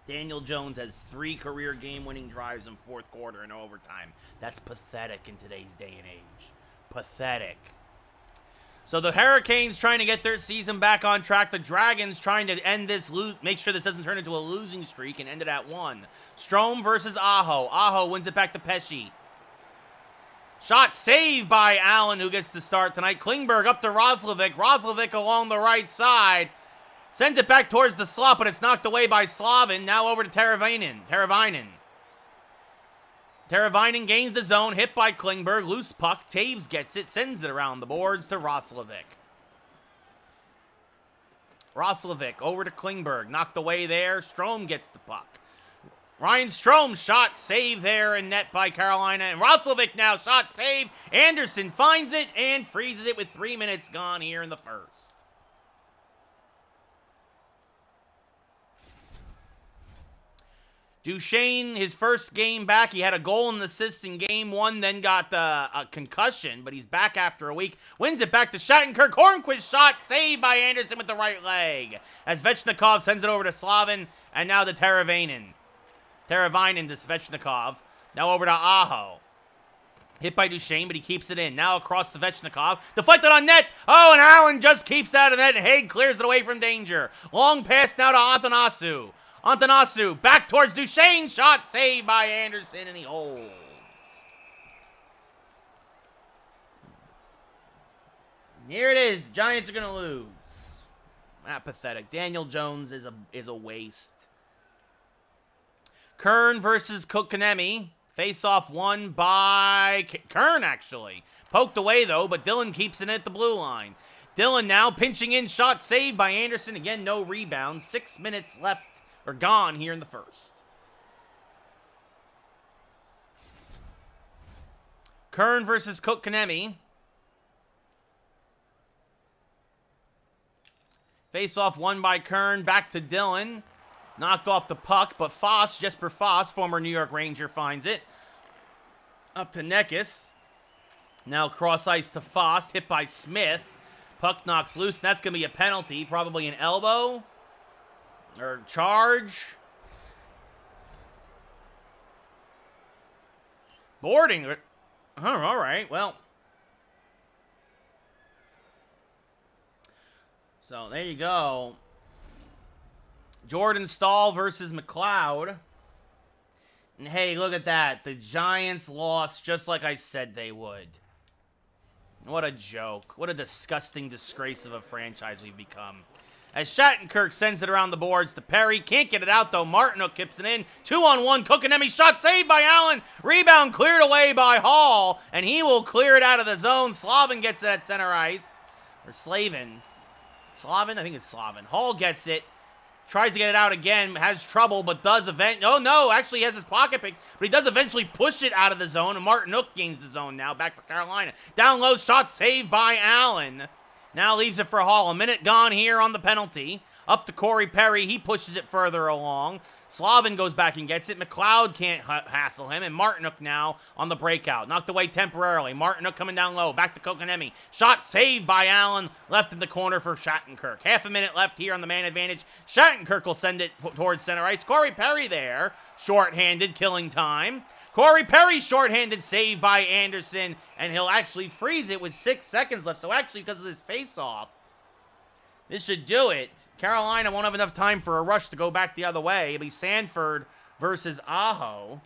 Daniel Jones has 3 career game-winning drives in fourth quarter and overtime. That's pathetic in today's day and age. Pathetic. So the Hurricanes trying to get their season back on track. The Dragons trying to end this, make sure this doesn't turn into a losing streak and end it at 1. Strome versus Aho. Aho wins it back to Pesci. Shot saved by Allen, who gets to start tonight. Klingberg up to Roslovic. Roslovic along the right side. Sends it back towards the slot, but it's knocked away by Slavin. Now over to Teravainen. Teravainen gains the zone, hit by Klingberg. Loose puck. Taves gets it, sends it around the boards to Roslovic. Roslovic over to Klingberg. Knocked away there. Strome gets the puck. Ryan Strome shot, save there in net by Carolina. And Roslovic now shot, save. Anderson finds it and freezes it with 3 minutes gone here in the first. Duchene, his first game back, he had a goal and assist in game 1, then got a concussion, but he's back after a week. Wins it back to Shattenkirk. Hornquist shot, saved by Anderson with the right leg. As Svechnikov sends it over to Slavin, and now to Teravainen. Teravainen to Svechnikov. Now over to Aho. Hit by Duchene, but he keeps it in. Now across to Svechnikov. Deflected on net. Oh, and Allen just keeps it out of net, and Haig clears it away from danger. Long pass now to Atanasu. Atanasu back towards Duchene. Shot saved by Anderson, and he holds. Here it is. The Giants are going to lose. Pathetic. Daniel Jones is a waste. Kern versus Kotkaniemi. Face-off won by Kern, actually. Poked away, though, but Dillon keeps it at the blue line. Dillon now pinching in. Shot saved by Anderson. Again, no rebound. 6 minutes left. Or gone here in the first. Kern versus Kotkaniemi. Face-off won by Kern. Back to Dillon. Knocked off the puck, but Foss, Jesper Foss, former New York Ranger, finds it. Up to Nekis. Now cross ice to Foss. Hit by Smith. Puck knocks loose, and that's going to be a penalty. Probably an elbow. Or charge. Boarding. Oh, all right. Well. So, there you go. Jordan Stahl versus McLeod. And hey, look at that. The Giants lost just like I said they would. What a joke. What a disgusting disgrace of a franchise we've become. as Shattenkirk sends it around the boards to Perry. Can't get it out, though. Martinook kips it in. 2-on-1. Kokanemi shot saved by Allen. Rebound cleared away by Hall, and he will clear it out of the zone. Slavin gets it at center ice. Or Slavin. Slavin? I think it's Slavin. Hall gets it. Tries to get it out again. Has trouble, but does oh, no. Actually, he has his pocket pick, but he does eventually push it out of the zone, and Martinook gains the zone now. Back for Carolina. Down low, shot saved by Allen. Now leaves it for Hall. A minute gone here on the penalty. Up to Corey Perry. He pushes it further along. Slavin goes back and gets it. McLeod can't hassle him. And Martinook now on the breakout. Knocked away temporarily. Martinook coming down low. Back to Kokanemi. Shot saved by Allen. Left in the corner for Shattenkirk. Half a minute left here on the man advantage. Shattenkirk will send it towards center ice. Corey Perry there. Short-handed, killing time. Corey Perry shorthanded save by Anderson, and he'll actually freeze it with 6 seconds left. So actually, because of this face-off, this should do it. Carolina won't have enough time for a rush to go back the other way. It'll be Sanford versus Aho.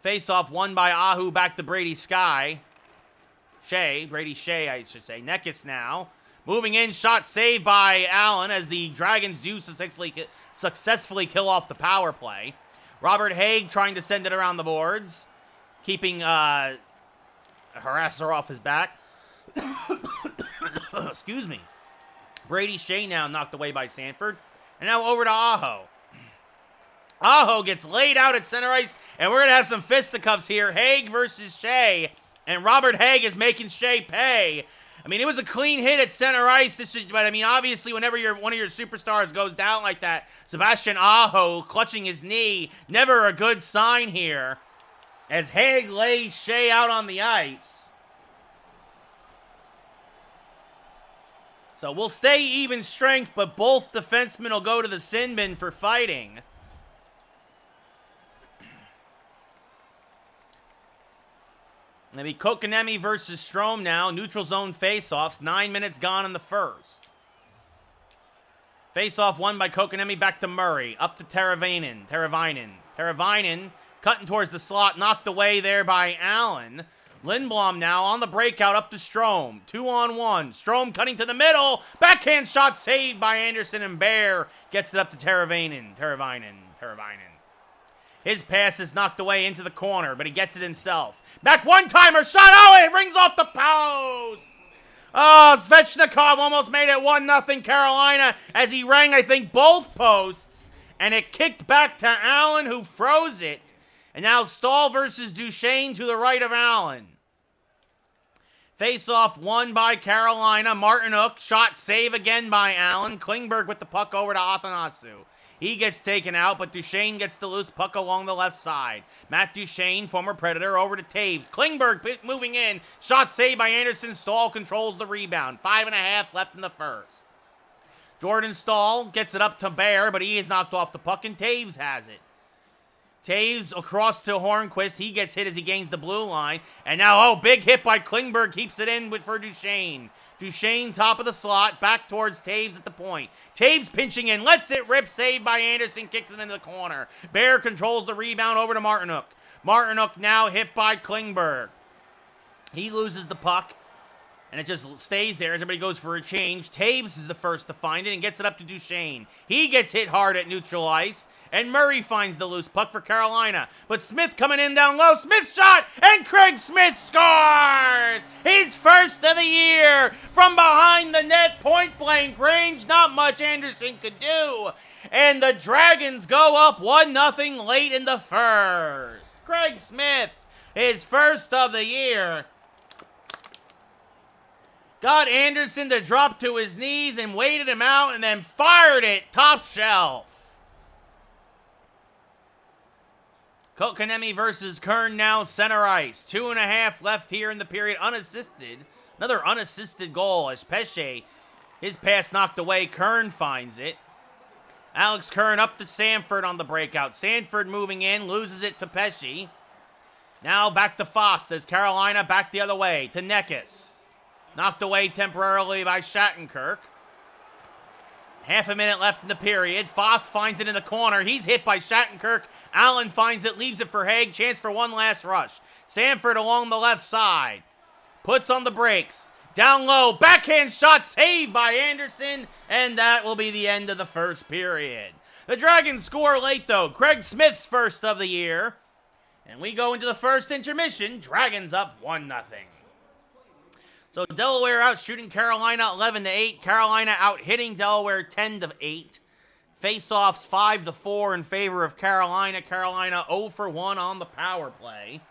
Face-off won by Aho, back to Brady Brady Shea, I should say. Neckis now. Moving in, shot saved by Allen as the Dragons do successfully kill off the power play. Robert Haig trying to send it around the boards, keeping Harasser off his back. Excuse me. Brady Shea now knocked away by Sanford. And now over to Aho. Aho gets laid out at center ice, and we're going to have some fisticuffs here. Haig versus Shea, and Robert Haig is making Shea pay. I mean, it was a clean hit at center ice. But I mean, obviously, whenever one of your superstars goes down like that, Sebastian Aho clutching his knee, never a good sign here. As Haig lays Shea out on the ice. So we'll stay even strength, but both defensemen will go to the sin bin for fighting. Maybe Kokanemi versus Strome now. Neutral zone face-offs. 9 minutes gone in the first. Face-off won by Kokanemi. Back to Murray. Up to Teravainen. Cutting towards the slot. Knocked away there by Allen. Lindblom now on the breakout. Up to Strome. 2-on-1. Strome cutting to the middle. Backhand shot saved by Anderson, and Bear gets it up to Teravainen. His pass is knocked away into the corner, but he gets it himself. Back one-timer shot. Oh, it rings off the post. Oh, Svechnikov almost made it 1-0 Carolina as he rang, I think, both posts. And it kicked back to Allen, who froze it. And now Stahl versus Duchesne to the right of Allen. Face-off won by Carolina. Martinook shot save again by Allen. Klingberg with the puck over to Athanasu. He gets taken out, but Duchesne gets the loose puck along the left side. Matt Duchesne, former Predator, over to Taves. Klingberg moving in. Shot saved by Anderson. Stahl controls the rebound. 5.5 left in the first. Jordan Stahl gets it up to Bear, but he is knocked off the puck, and Taves has it. Taves across to Hornquist. He gets hit as he gains the blue line. And now, big hit by Klingberg. Keeps it in for Duchesne. Duchesne, top of the slot, back towards Taves at the point. Taves pinching in, lets it rip, saved by Anderson, kicks it into the corner. Bear controls the rebound over to Martinook. Martinook now hit by Klingberg. He loses the puck, and it just stays there as everybody goes for a change. Taves is the first to find it and gets it up to Duchesne. He gets hit hard at neutral ice, and Murray finds the loose puck for Carolina. But Smith coming in down low. Smith shot, and Craig Smith scores! His first of the year from behind the net, point-blank range. Not much Anderson could do. And the Dragons go up 1-0 late in the first. Craig Smith, his first of the year. Got Anderson to drop to his knees and waited him out and then fired it top shelf. Kokanemi versus Kern now center ice. 2.5 left here in the period, unassisted. Another unassisted goal as Pesce, his pass knocked away. Kern finds it. Alex Kern up to Sanford on the breakout. Sanford moving in, loses it to Pesce. Now back to Fost as Carolina back the other way to Neckis. Knocked away temporarily by Shattenkirk. Half a minute left in the period. Fost finds it in the corner. He's hit by Shattenkirk. Allen finds it, leaves it for Haig. Chance for one last rush. Sanford along the left side. Puts on the brakes. Down low, backhand shot saved by Anderson, and that will be the end of the first period. The Dragons score late, though. Craig Smith's first of the year. And we go into the first intermission. Dragons up 1-0. So Delaware out shooting Carolina 11-8. Carolina out hitting Delaware 10-8. Face-offs 5-4 in favor of Carolina. Carolina 0 for 1 on the power play.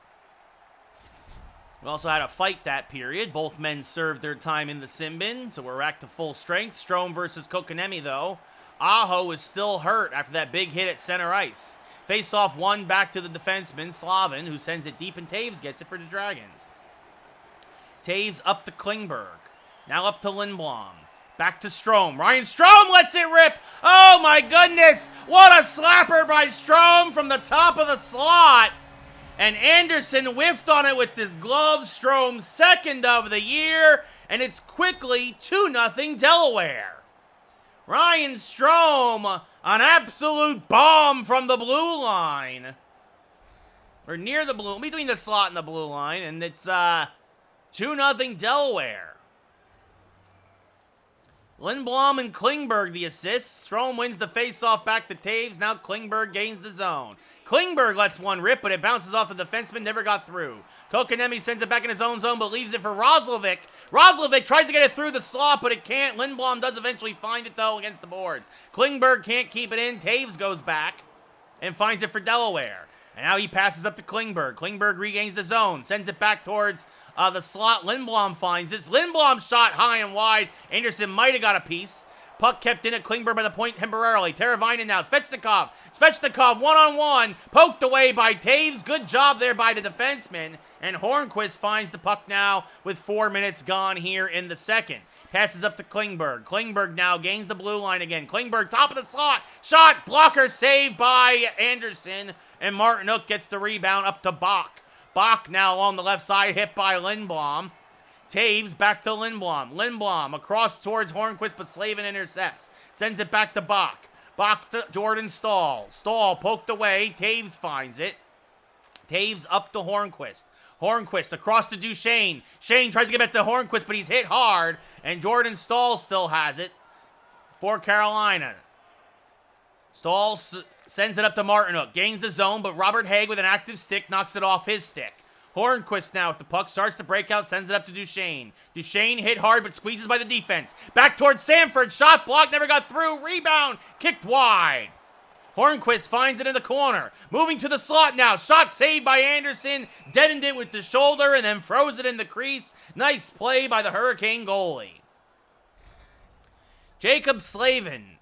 We also had a fight that period. Both men served their time in the sin bin, so we're back to full strength. Strome versus Kokanemi, though. Aho is still hurt after that big hit at center ice. Face-off 1 back to the defenseman, Slavin, who sends it deep, and Taves gets it for the Dragons. Taves up to Klingberg. Now up to Lindblom. Back to Strome. Ryan Strome lets it rip. Oh, my goodness. What a slapper by Strome from the top of the slot. And Anderson whiffed on it with this glove. Strome's second of the year. And it's quickly 2-0 Delaware. Ryan Strome, an absolute bomb from the blue line. Or near the blue, between the slot and the blue line. And it's 2-0 Delaware. Lindblom and Klingberg the assists. Strome wins the faceoff back to Taves. Now Klingberg gains the zone. Klingberg lets one rip, but it bounces off the defenseman, never got through. Kokanemi sends it back in his own zone, but leaves it for Roslovic. Roslovic tries to get it through the slot, but it can't. Lindblom does eventually find it, though, against the boards. Klingberg can't keep it in. Taves goes back and finds it for Delaware. And now he passes up to Klingberg. Klingberg regains the zone, sends it back towards the slot. Lindblom finds it. Lindblom shot high and wide. Anderson might have got a piece. Puck kept in at Klingberg by the point temporarily. Teravainen now. Svechnikov one-on-one. Poked away by Taves. Good job there by the defenseman. And Hornquist finds the puck now with 4 minutes gone here in the second. Passes up to Klingberg. Klingberg now gains the blue line again. Klingberg top of the slot. Shot. Blocker saved by Anderson. And Martinook gets the rebound up to Bach. Bach now along the left side, hit by Lindblom. Taves back to Lindblom. Lindblom across towards Hornquist, but Slavin intercepts. Sends it back to Bach. Bach to Jordan Stahl. Stahl poked away. Taves finds it. Taves up to Hornquist. Hornquist across to Duchesne. Shane tries to get back to Hornquist, but he's hit hard. And Jordan Stahl still has it for Carolina. Stahl sends it up to Martinook. Gains the zone, but Robert Haig with an active stick knocks it off his stick. Hornquist now with the puck, starts to break out, sends it up to Duchesne. Duchesne hit hard, but squeezes by the defense. Back towards Sanford, shot blocked, never got through, rebound, kicked wide. Hornquist finds it in the corner. Moving to the slot now, shot saved by Anderson, deadened it with the shoulder, and then froze it in the crease. Nice play by the Hurricane goalie. Jacob Slavin.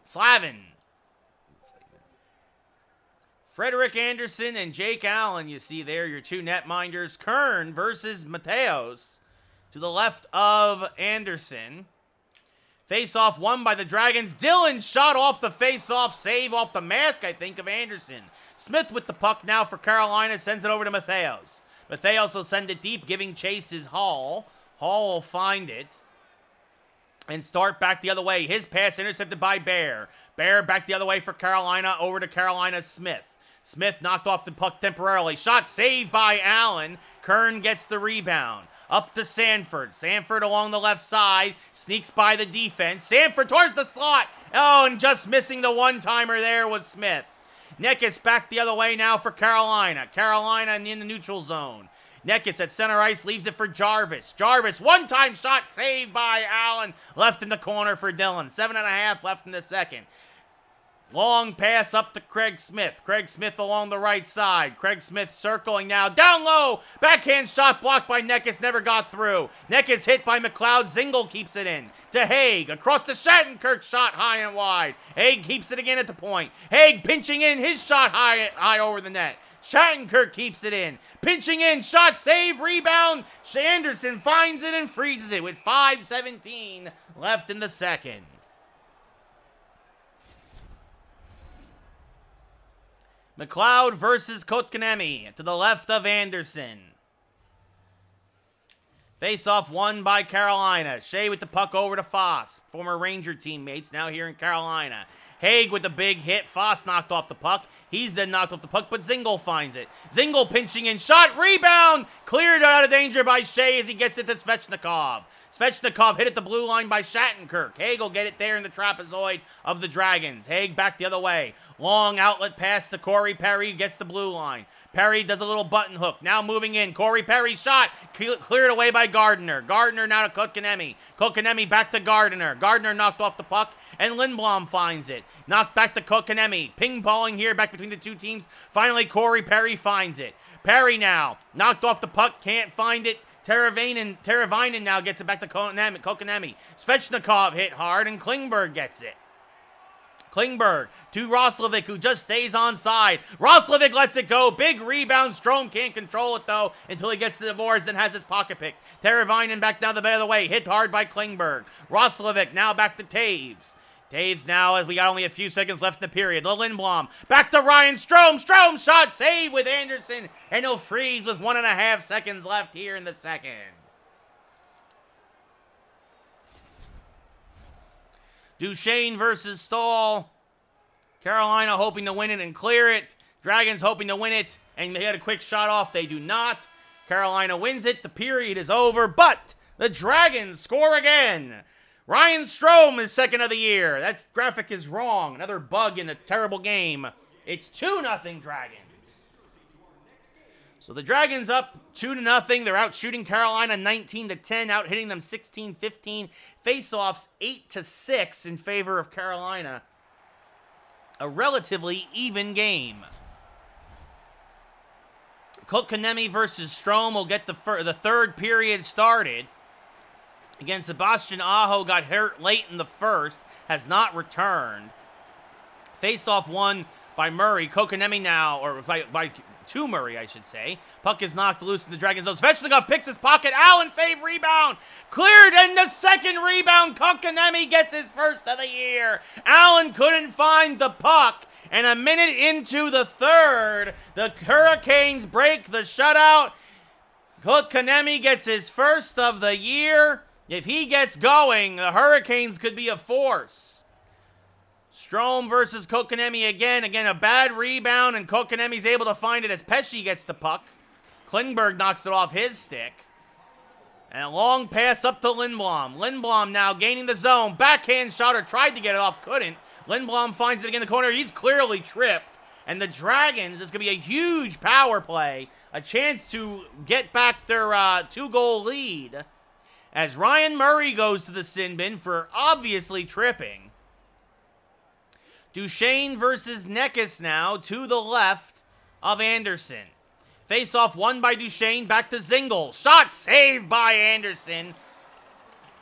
Frederick Anderson and Jake Allen, you see there, your two netminders. Kern versus Mateos to the left of Anderson. Face-off won by the Dragons. Dillon shot off the face-off, save off the mask, I think, of Anderson. Smith with the puck now for Carolina, sends it over to Mateos. Mateos will send it deep, giving chase is Hall. Hall will find it and start back the other way. His pass intercepted by Bear. Bear back the other way for Carolina, over to Carolina Smith. Smith knocked off the puck temporarily. Shot saved by Allen. Kern gets the rebound. Up to Sanford. Sanford along the left side. Sneaks by the defense. Sanford towards the slot. Oh, and just missing the one-timer there was Smith. Neckis back the other way now for Carolina. Carolina in the neutral zone. Neckis at center ice leaves it for Jarvis. Jarvis, one-time shot saved by Allen. Left in the corner for Dillon. 7.5 left in the second. Long pass up to Craig Smith. Craig Smith along the right side. Craig Smith circling now. Down low. Backhand shot blocked by Neckis. Never got through. Neckis hit by McLeod. Zingle keeps it in. To Haig. Across to Shattenkirk. Shot high and wide. Haig keeps it again at the point. Haig pinching in. His shot high over the net. Shattenkirk keeps it in. Pinching in. Shot save. Rebound. Anderson finds it and freezes it with 5:17 left in the second. McLeod versus Kotkaniemi to the left of Anderson. Face-off won by Carolina. Shea with the puck over to Foss. Former Ranger teammates now here in Carolina. Haig with the big hit. Foss knocked off the puck. He's then knocked off the puck, but Zingle finds it. Zingle pinching in, shot, rebound, cleared out of danger by Shea as he gets it to Svechnikov. Svechnikov hit at the blue line by Shattenkirk. Haig will get it there in the trapezoid of the Dragons. Haig back the other way. Long outlet pass to Corey Perry, gets the blue line. Perry does a little button hook. Now moving in. Corey Perry shot. Cleared away by Gardner. Gardner now to Kotkaniemi. Kotkaniemi back to Gardner. Gardner knocked off the puck, and Lindblom finds it. Knocked back to Kotkaniemi. Ping-ponging here back between the two teams. Finally, Corey Perry finds it. Perry now. Knocked off the puck. Can't find it. Teravainen now gets it back to Kotkaniemi. Svechnikov hit hard, and Klingberg gets it. Klingberg to Roslovic, who just stays onside. Roslovic lets it go. Big rebound. Strome can't control it, though, until he gets to the boards, then has his pocket pick. Teravainen back down the other way. Hit hard by Klingberg. Roslovic now back to Taves. Taves now, as we got only a few seconds left in the period. Lindblom back to Ryan Strome. Strome shot, save with Anderson, and he'll freeze with 1.5 seconds left here in the second. Duchesne versus Stahl. Carolina hoping to win it and clear it. Dragons hoping to win it, and they had a quick shot off. They do not. Carolina wins it. The period is over, but the Dragons score again. Ryan Strome is second of the year. That graphic is wrong. Another bug in the terrible game. It's 2-0 Dragons. So the Dragons up 2-0. They're out shooting Carolina 19-10, out hitting them 16-15. Face-offs 8-6 in favor of Carolina. A relatively even game. Kotkaniemi versus Strome will get the third period started. Again, Sebastian Aho got hurt late in the first, has not returned. Face-off won by Murray. Kotkaniemi now, or to Murray, I should say. Puck is knocked loose in the Dragon zone. Svechnikov picks his pocket. Allen save, rebound. Cleared, and the second rebound. Kotkaniemi gets his first of the year. Allen couldn't find the puck. And a minute into the third, the Hurricanes break the shutout. Kotkaniemi gets his first of the year. If he gets going, the Hurricanes could be a force. Strome versus Kotkaniemi again. Again, a bad rebound, and Kotkaniemi's able to find it as Pesce gets the puck. Klingberg knocks it off his stick. And a long pass up to Lindblom. Lindblom now gaining the zone. Backhand shot, or tried to get it off, couldn't. Lindblom finds it again in the corner. He's clearly tripped. And the Dragons, this is going to be a huge power play. A chance to get back their 2-goal lead. As Ryan Murray goes to the sin bin for obviously tripping. Duchesne versus Necas now to the left of Anderson. Face-off won by Duchesne, back to Zingle. Shot saved by Anderson.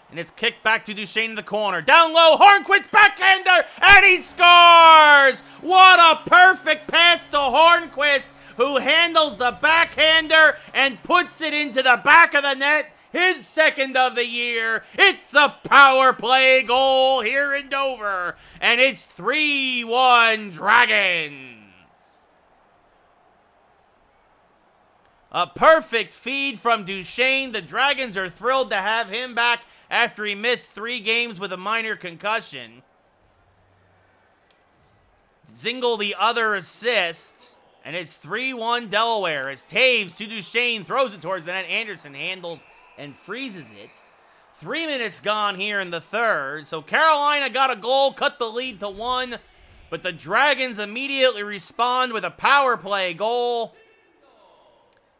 And it's kicked back to Duchesne in the corner. Down low, Hornquist backhander, and he scores! What a perfect pass to Hornquist, who handles the backhander and puts it into the back of the net. His second of the year. It's a power play goal here in Dover. And it's 3-1 Dragons. A perfect feed from Duchesne. The Dragons are thrilled to have him back after he missed 3 games with a minor concussion. Zingle the other assist. And it's 3-1 Delaware as Taves to Duchesne throws it towards the net. Anderson handles and freezes it. 3 minutes gone here in the third. So Carolina got a goal, cut the lead to 1. But the Dragons immediately respond with a power play goal.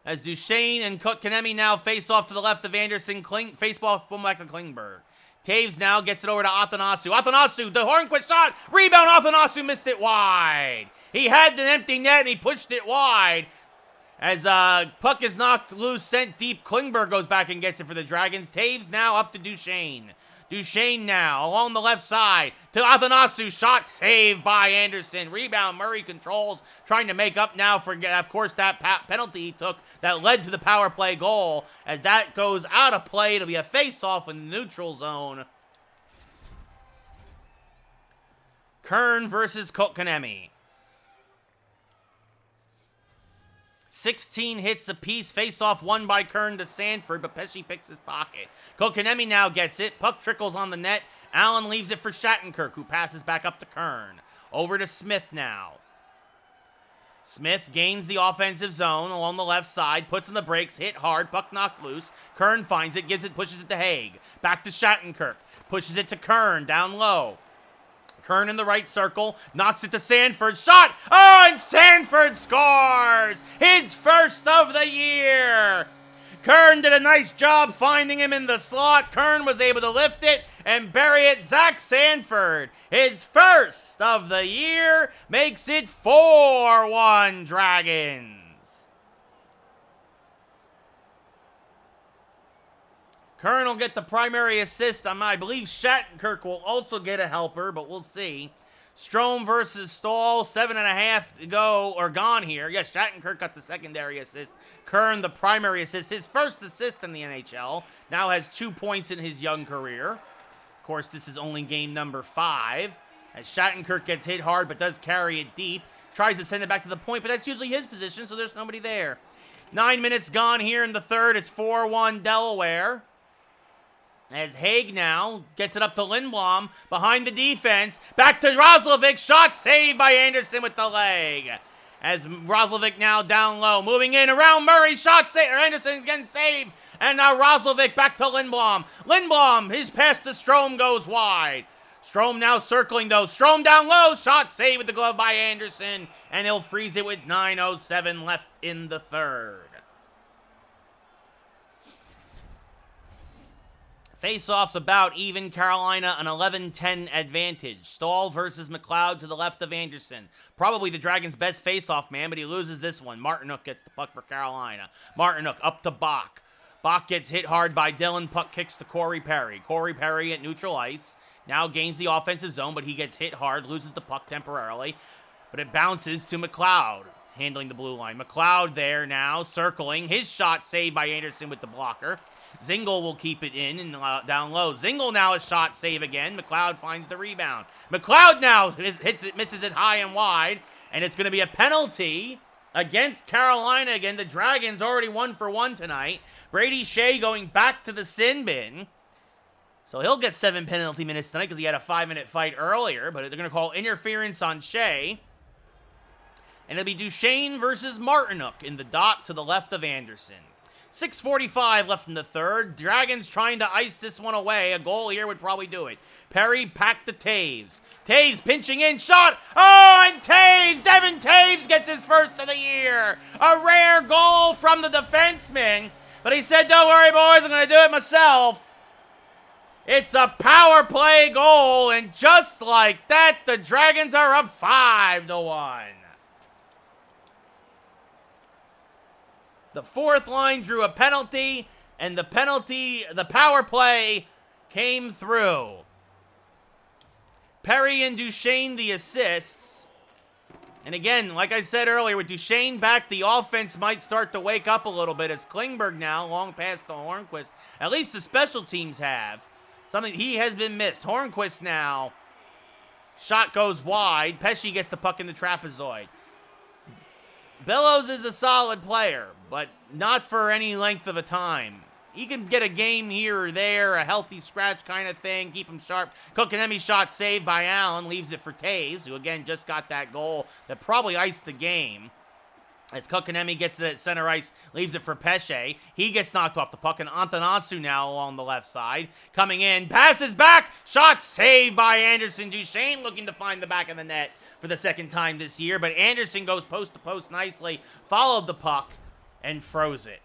As Duchesne and Kotkaniemi now face off to the left of Anderson. Face off back to Klingberg. Taves now gets it over to Athanasu. Athanasu, the Hornquist shot. Rebound, Athanasu missed it wide. He had an empty net and he pushed it wide. As puck is knocked loose, sent deep, Klingberg goes back and gets it for the Dragons. Taves now up to Duchesne. Duchesne now along the left side to Athanasu. Shot saved by Anderson. Rebound, Murray controls, trying to make up now for, of course, that penalty he took that led to the power play goal. As that goes out of play, it'll be a face-off in the neutral zone. Kern versus Kotkaniemi. 16 hits apiece. Face-off won by Kern to Sanford, but Pesce picks his pocket. Kotkaniemi now gets it. Puck trickles on the net. Allen leaves it for Shattenkirk, who passes back up to Kern. Over to Smith now. Smith gains the offensive zone along the left side, puts on the brakes, hit hard, puck knocked loose. Kern finds it, pushes it to Haig. Back to Shattenkirk, pushes it to Kern, down low. Kern in the right circle, knocks it to Sanford, shot! Oh, and Sanford scores! His first of the year! Kern did a nice job finding him in the slot. Kern was able to lift it and bury it. Zach Sanford, his first of the year, makes it 4-1 Dragons. Kern will get the primary assist. I believe Shattenkirk will also get a helper, but we'll see. Strome versus Stahl, 7.5 to go, or gone here. Yes, Shattenkirk got the secondary assist. Kern, the primary assist. His first assist in the NHL. Now has 2 points in his young career. Of course, this is only game number 5. As Shattenkirk gets hit hard, but does carry it deep. Tries to send it back to the point, but that's usually his position, so there's nobody there. 9 minutes gone here in the third. It's 4-1 Delaware. As Haig now gets it up to Lindblom behind the defense. Back to Roslovic. Shot saved by Anderson with the leg. As Roslovic now down low. Moving in around Murray. Shot saved. Anderson getting saved. And now Roslovic back to Lindblom. Lindblom, his pass to Strome goes wide. Strome now circling though. Strome down low. Shot saved with the glove by Anderson. And he'll freeze it with 9:07 left in the third. Face-off's about even. Carolina an 11-10 advantage. Stahl versus McLeod to the left of Anderson. Probably the Dragons' best face-off man, but he loses this one. Martinook gets the puck for Carolina. Martinook up to Bach. Bach gets hit hard by Dillon. Puck kicks to Corey Perry. Corey Perry at neutral ice. Now gains the offensive zone, but he gets hit hard. Loses the puck temporarily. But it bounces to McLeod, handling the blue line. McLeod there now, circling. His shot saved by Anderson with the blocker. Zingle will keep it in and down low. Zingle now a shot save again. McLeod finds the rebound. McLeod now hits it, misses it high and wide. And it's going to be a penalty against Carolina again. The Dragons already 1 for 1 tonight. Brady Shea going back to the sin bin. So he'll get 7 penalty minutes tonight because he had a 5-minute fight earlier. But they're going to call interference on Shea. And it'll be Duchesne versus Martinook in the dot to the left of Anderson. 6:45 left in the third. Dragons trying to ice this one away. A goal here would probably do it. Perry back to Taves. Taves pinching in. Shot. Oh, and Taves. Devin Taves gets his first of the year. A rare goal from the defenseman. But he said, don't worry, boys. I'm going to do it myself. It's a power play goal. And just like that, the Dragons are up 5-1. The fourth line drew a penalty, and the power play came through. Perry and Duchesne the assists. And again, like I said earlier, with Duchesne back, the offense might start to wake up a little bit as Klingberg now, long past to Hornquist. At least the special teams have. Something he has been missed. Hornquist now. Shot goes wide. Pesce gets the puck in the trapezoid. Bellows is a solid player, but not for any length of a time. He can get a game here or there, a healthy scratch kind of thing, keep him sharp. Kotkaniemi shot saved by Allen, leaves it for Taves, who again just got that goal that probably iced the game. As Kotkaniemi gets it at center ice, leaves it for Pesce. He gets knocked off the puck, and Antonasu now along the left side. Coming in, passes back, shot saved by Anderson. Duchesne looking to find the back of the net for the second time this year, but Anderson goes post to post nicely, followed the puck, and froze it.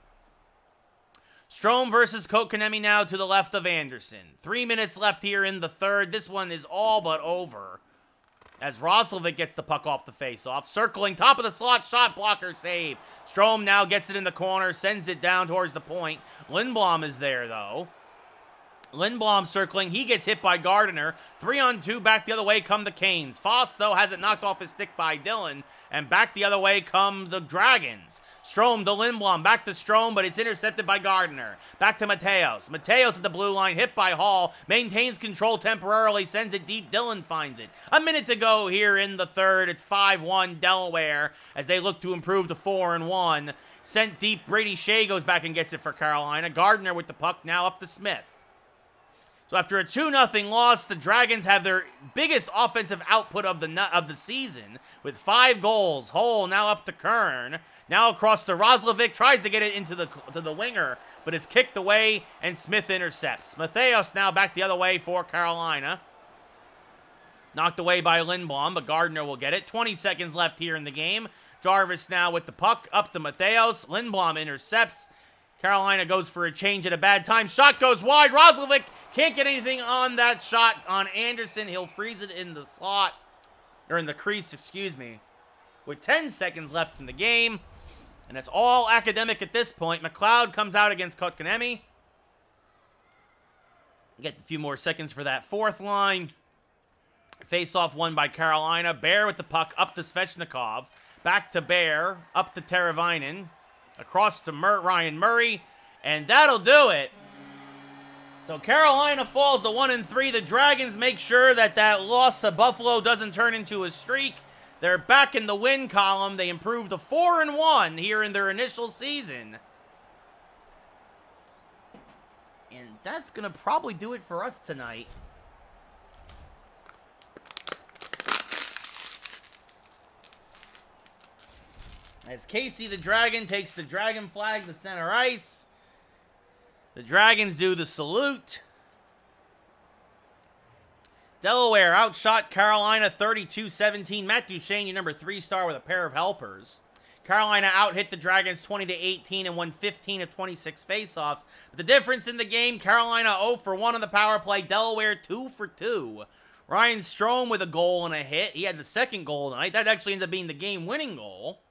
Strome versus Kotkaniemi now to the left of Anderson. 3 minutes left here in the third. This one is all but over. As Roslovic gets the puck off the faceoff, circling top of the slot, shot blocker save. Strome now gets it in the corner, sends it down towards the point. Lindblom is there though. Lindblom circling. He gets hit by Gardiner. 3-on-2. Back the other way come the Canes. Foss, though, has it knocked off his stick by Dillon. And back the other way come the Dragons. Strome to Lindblom. Back to Strome, but it's intercepted by Gardiner. Back to Mateos. Mateos at the blue line. Hit by Hall. Maintains control temporarily. Sends it deep. Dillon finds it. A minute to go here in the third. It's 5-1 Delaware as they look to improve to 4-1. Sent deep. Brady Shea goes back and gets it for Carolina. Gardiner with the puck now up to Smith. So after a 2-0 loss, the Dragons have their biggest offensive output of the season with 5 goals. Hull now up to Kern. Now across to Roslovic, tries to get it into the winger, but it's kicked away, and Smith intercepts. Matheos now back the other way for Carolina. Knocked away by Lindblom, but Gardner will get it. 20 seconds left here in the game. Jarvis now with the puck, up to Matheos. Lindblom intercepts. Carolina goes for a change at a bad time. Shot goes wide. Roslovic can't get anything on that shot on Anderson. He'll freeze it in the slot, or in the crease, excuse me. With 10 seconds left in the game, and it's all academic at this point. McLeod comes out against Kotkaniemi. Get a few more seconds for that fourth line. Face-off won by Carolina. Bear with the puck up to Svechnikov. Back to Bear. Up to Teravainen. Across to Ryan Murray. And that'll do it. So Carolina falls to 1-3. The Dragons make sure that loss to Buffalo doesn't turn into a streak. They're back in the win column. They improved to 4-1 here in their initial season. And that's going to probably do it for us tonight. As Casey the Dragon takes the Dragon flag to center ice. The Dragons do the salute. Delaware outshot Carolina 32-17. Matt Duchene, your number 3 star with a pair of helpers. Carolina out-hit the Dragons 20-18 and won 15 of 26 faceoffs. But the difference in the game, Carolina 0 for 1 on the power play. Delaware 2 for 2. Ryan Strome with a goal and a hit. He had the second goal tonight. That actually ends up being the game-winning goal,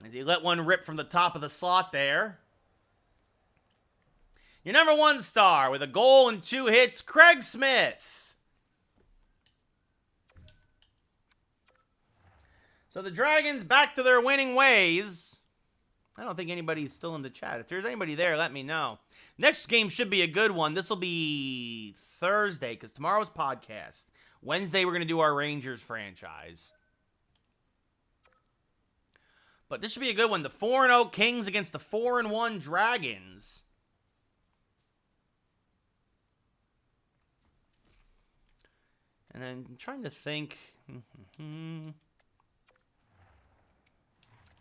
as he let one rip from the top of the slot there. Your number 1 star with a goal and 2 hits, Craig Smith. So the Dragons back to their winning ways. I don't think anybody's still in the chat. If there's anybody there, let me know. Next game should be a good one. This will be Thursday, because tomorrow's podcast. Wednesday, we're going to do our Rangers franchise. But this should be a good one. The 4-0 Kings against the 4-1 Dragons. And then I'm trying to think.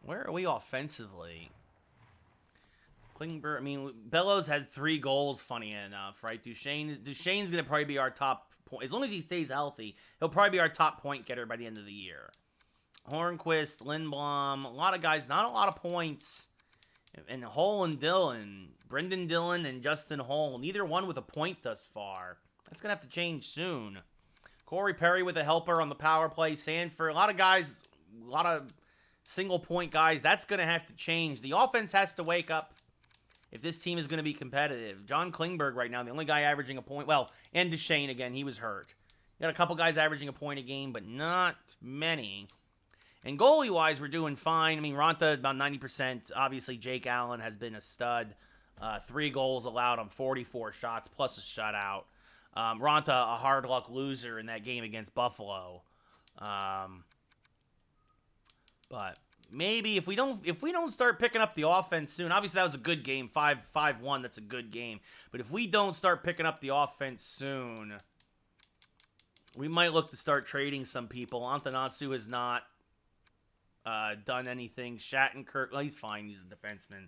Where are we offensively? Klingberg, I mean, Bellows had 3 goals, funny enough, right? Duchene's going to probably be our top point. As long as he stays healthy, he'll probably be our top point getter by the end of the year. Hornquist, Lindblom, a lot of guys, not a lot of points. And Hull and Dillon, Brendan Dillon and Justin Hull, neither one with a point thus far. That's going to have to change soon. Corey Perry with a helper on the power play. Sanford, a lot of guys, a lot of single point guys. That's going to have to change. The offense has to wake up if this team is going to be competitive. John Klingberg right now, the only guy averaging a point. Well, and Duchene again, he was hurt. You got a couple guys averaging a point a game, but not many. And goalie-wise, we're doing fine. I mean, Ronta about 90%. Obviously, Jake Allen has been a stud. 3 goals allowed on 44 shots, plus a shutout. Ronta, a hard luck loser in that game against Buffalo. But maybe if we don't start picking up the offense soon, obviously that was a good game, 5-1. That's a good game. But if we don't start picking up the offense soon, we might look to start trading some people. Antanassu has not done anything. Shattenkirk, well, he's fine. He's a defenseman.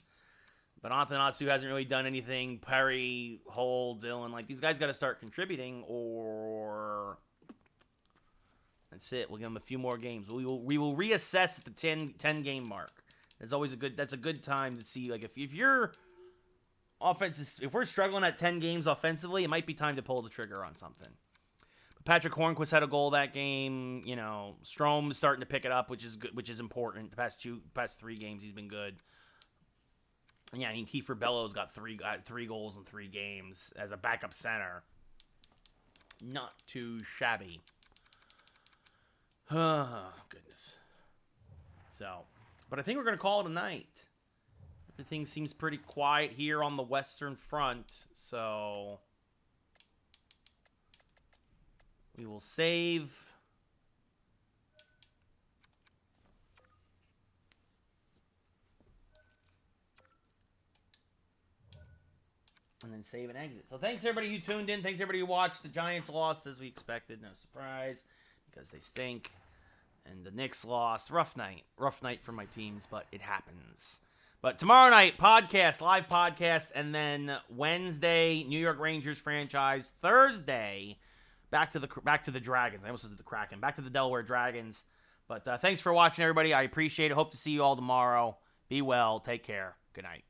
But Antanassu hasn't really done anything. Perry, Hull, Dillon, like these guys got to start contributing, or that's it. We'll give them a few more games. We will reassess at the 10 game mark. That's a good time to see, like, if your offense is, if we're struggling at 10 games offensively, it might be time to pull the trigger on something. But Patrick Hornquist had a goal that game. You know, Strome is starting to pick it up, which is good, which is important. The past 3 games he's been good. And yeah, I mean, Kiefer Bellows got 3 goals in 3 games as a backup center. Not too shabby. Oh, goodness. So, but I think we're going to call it a night. Everything seems pretty quiet here on the Western Front, so we will save. And then save and exit. So thanks everybody who tuned in. Thanks everybody who watched. The Giants lost as we expected. No surprise because they stink. And the Knicks lost. Rough night for my teams, but it happens. But tomorrow night, podcast, live podcast, and then Wednesday, New York Rangers franchise. Thursday, back to the Dragons. I almost said the Kraken. Back to the Delaware Dragons. But thanks for watching, everybody. I appreciate it. Hope to see you all tomorrow. Be well. Take care. Good night.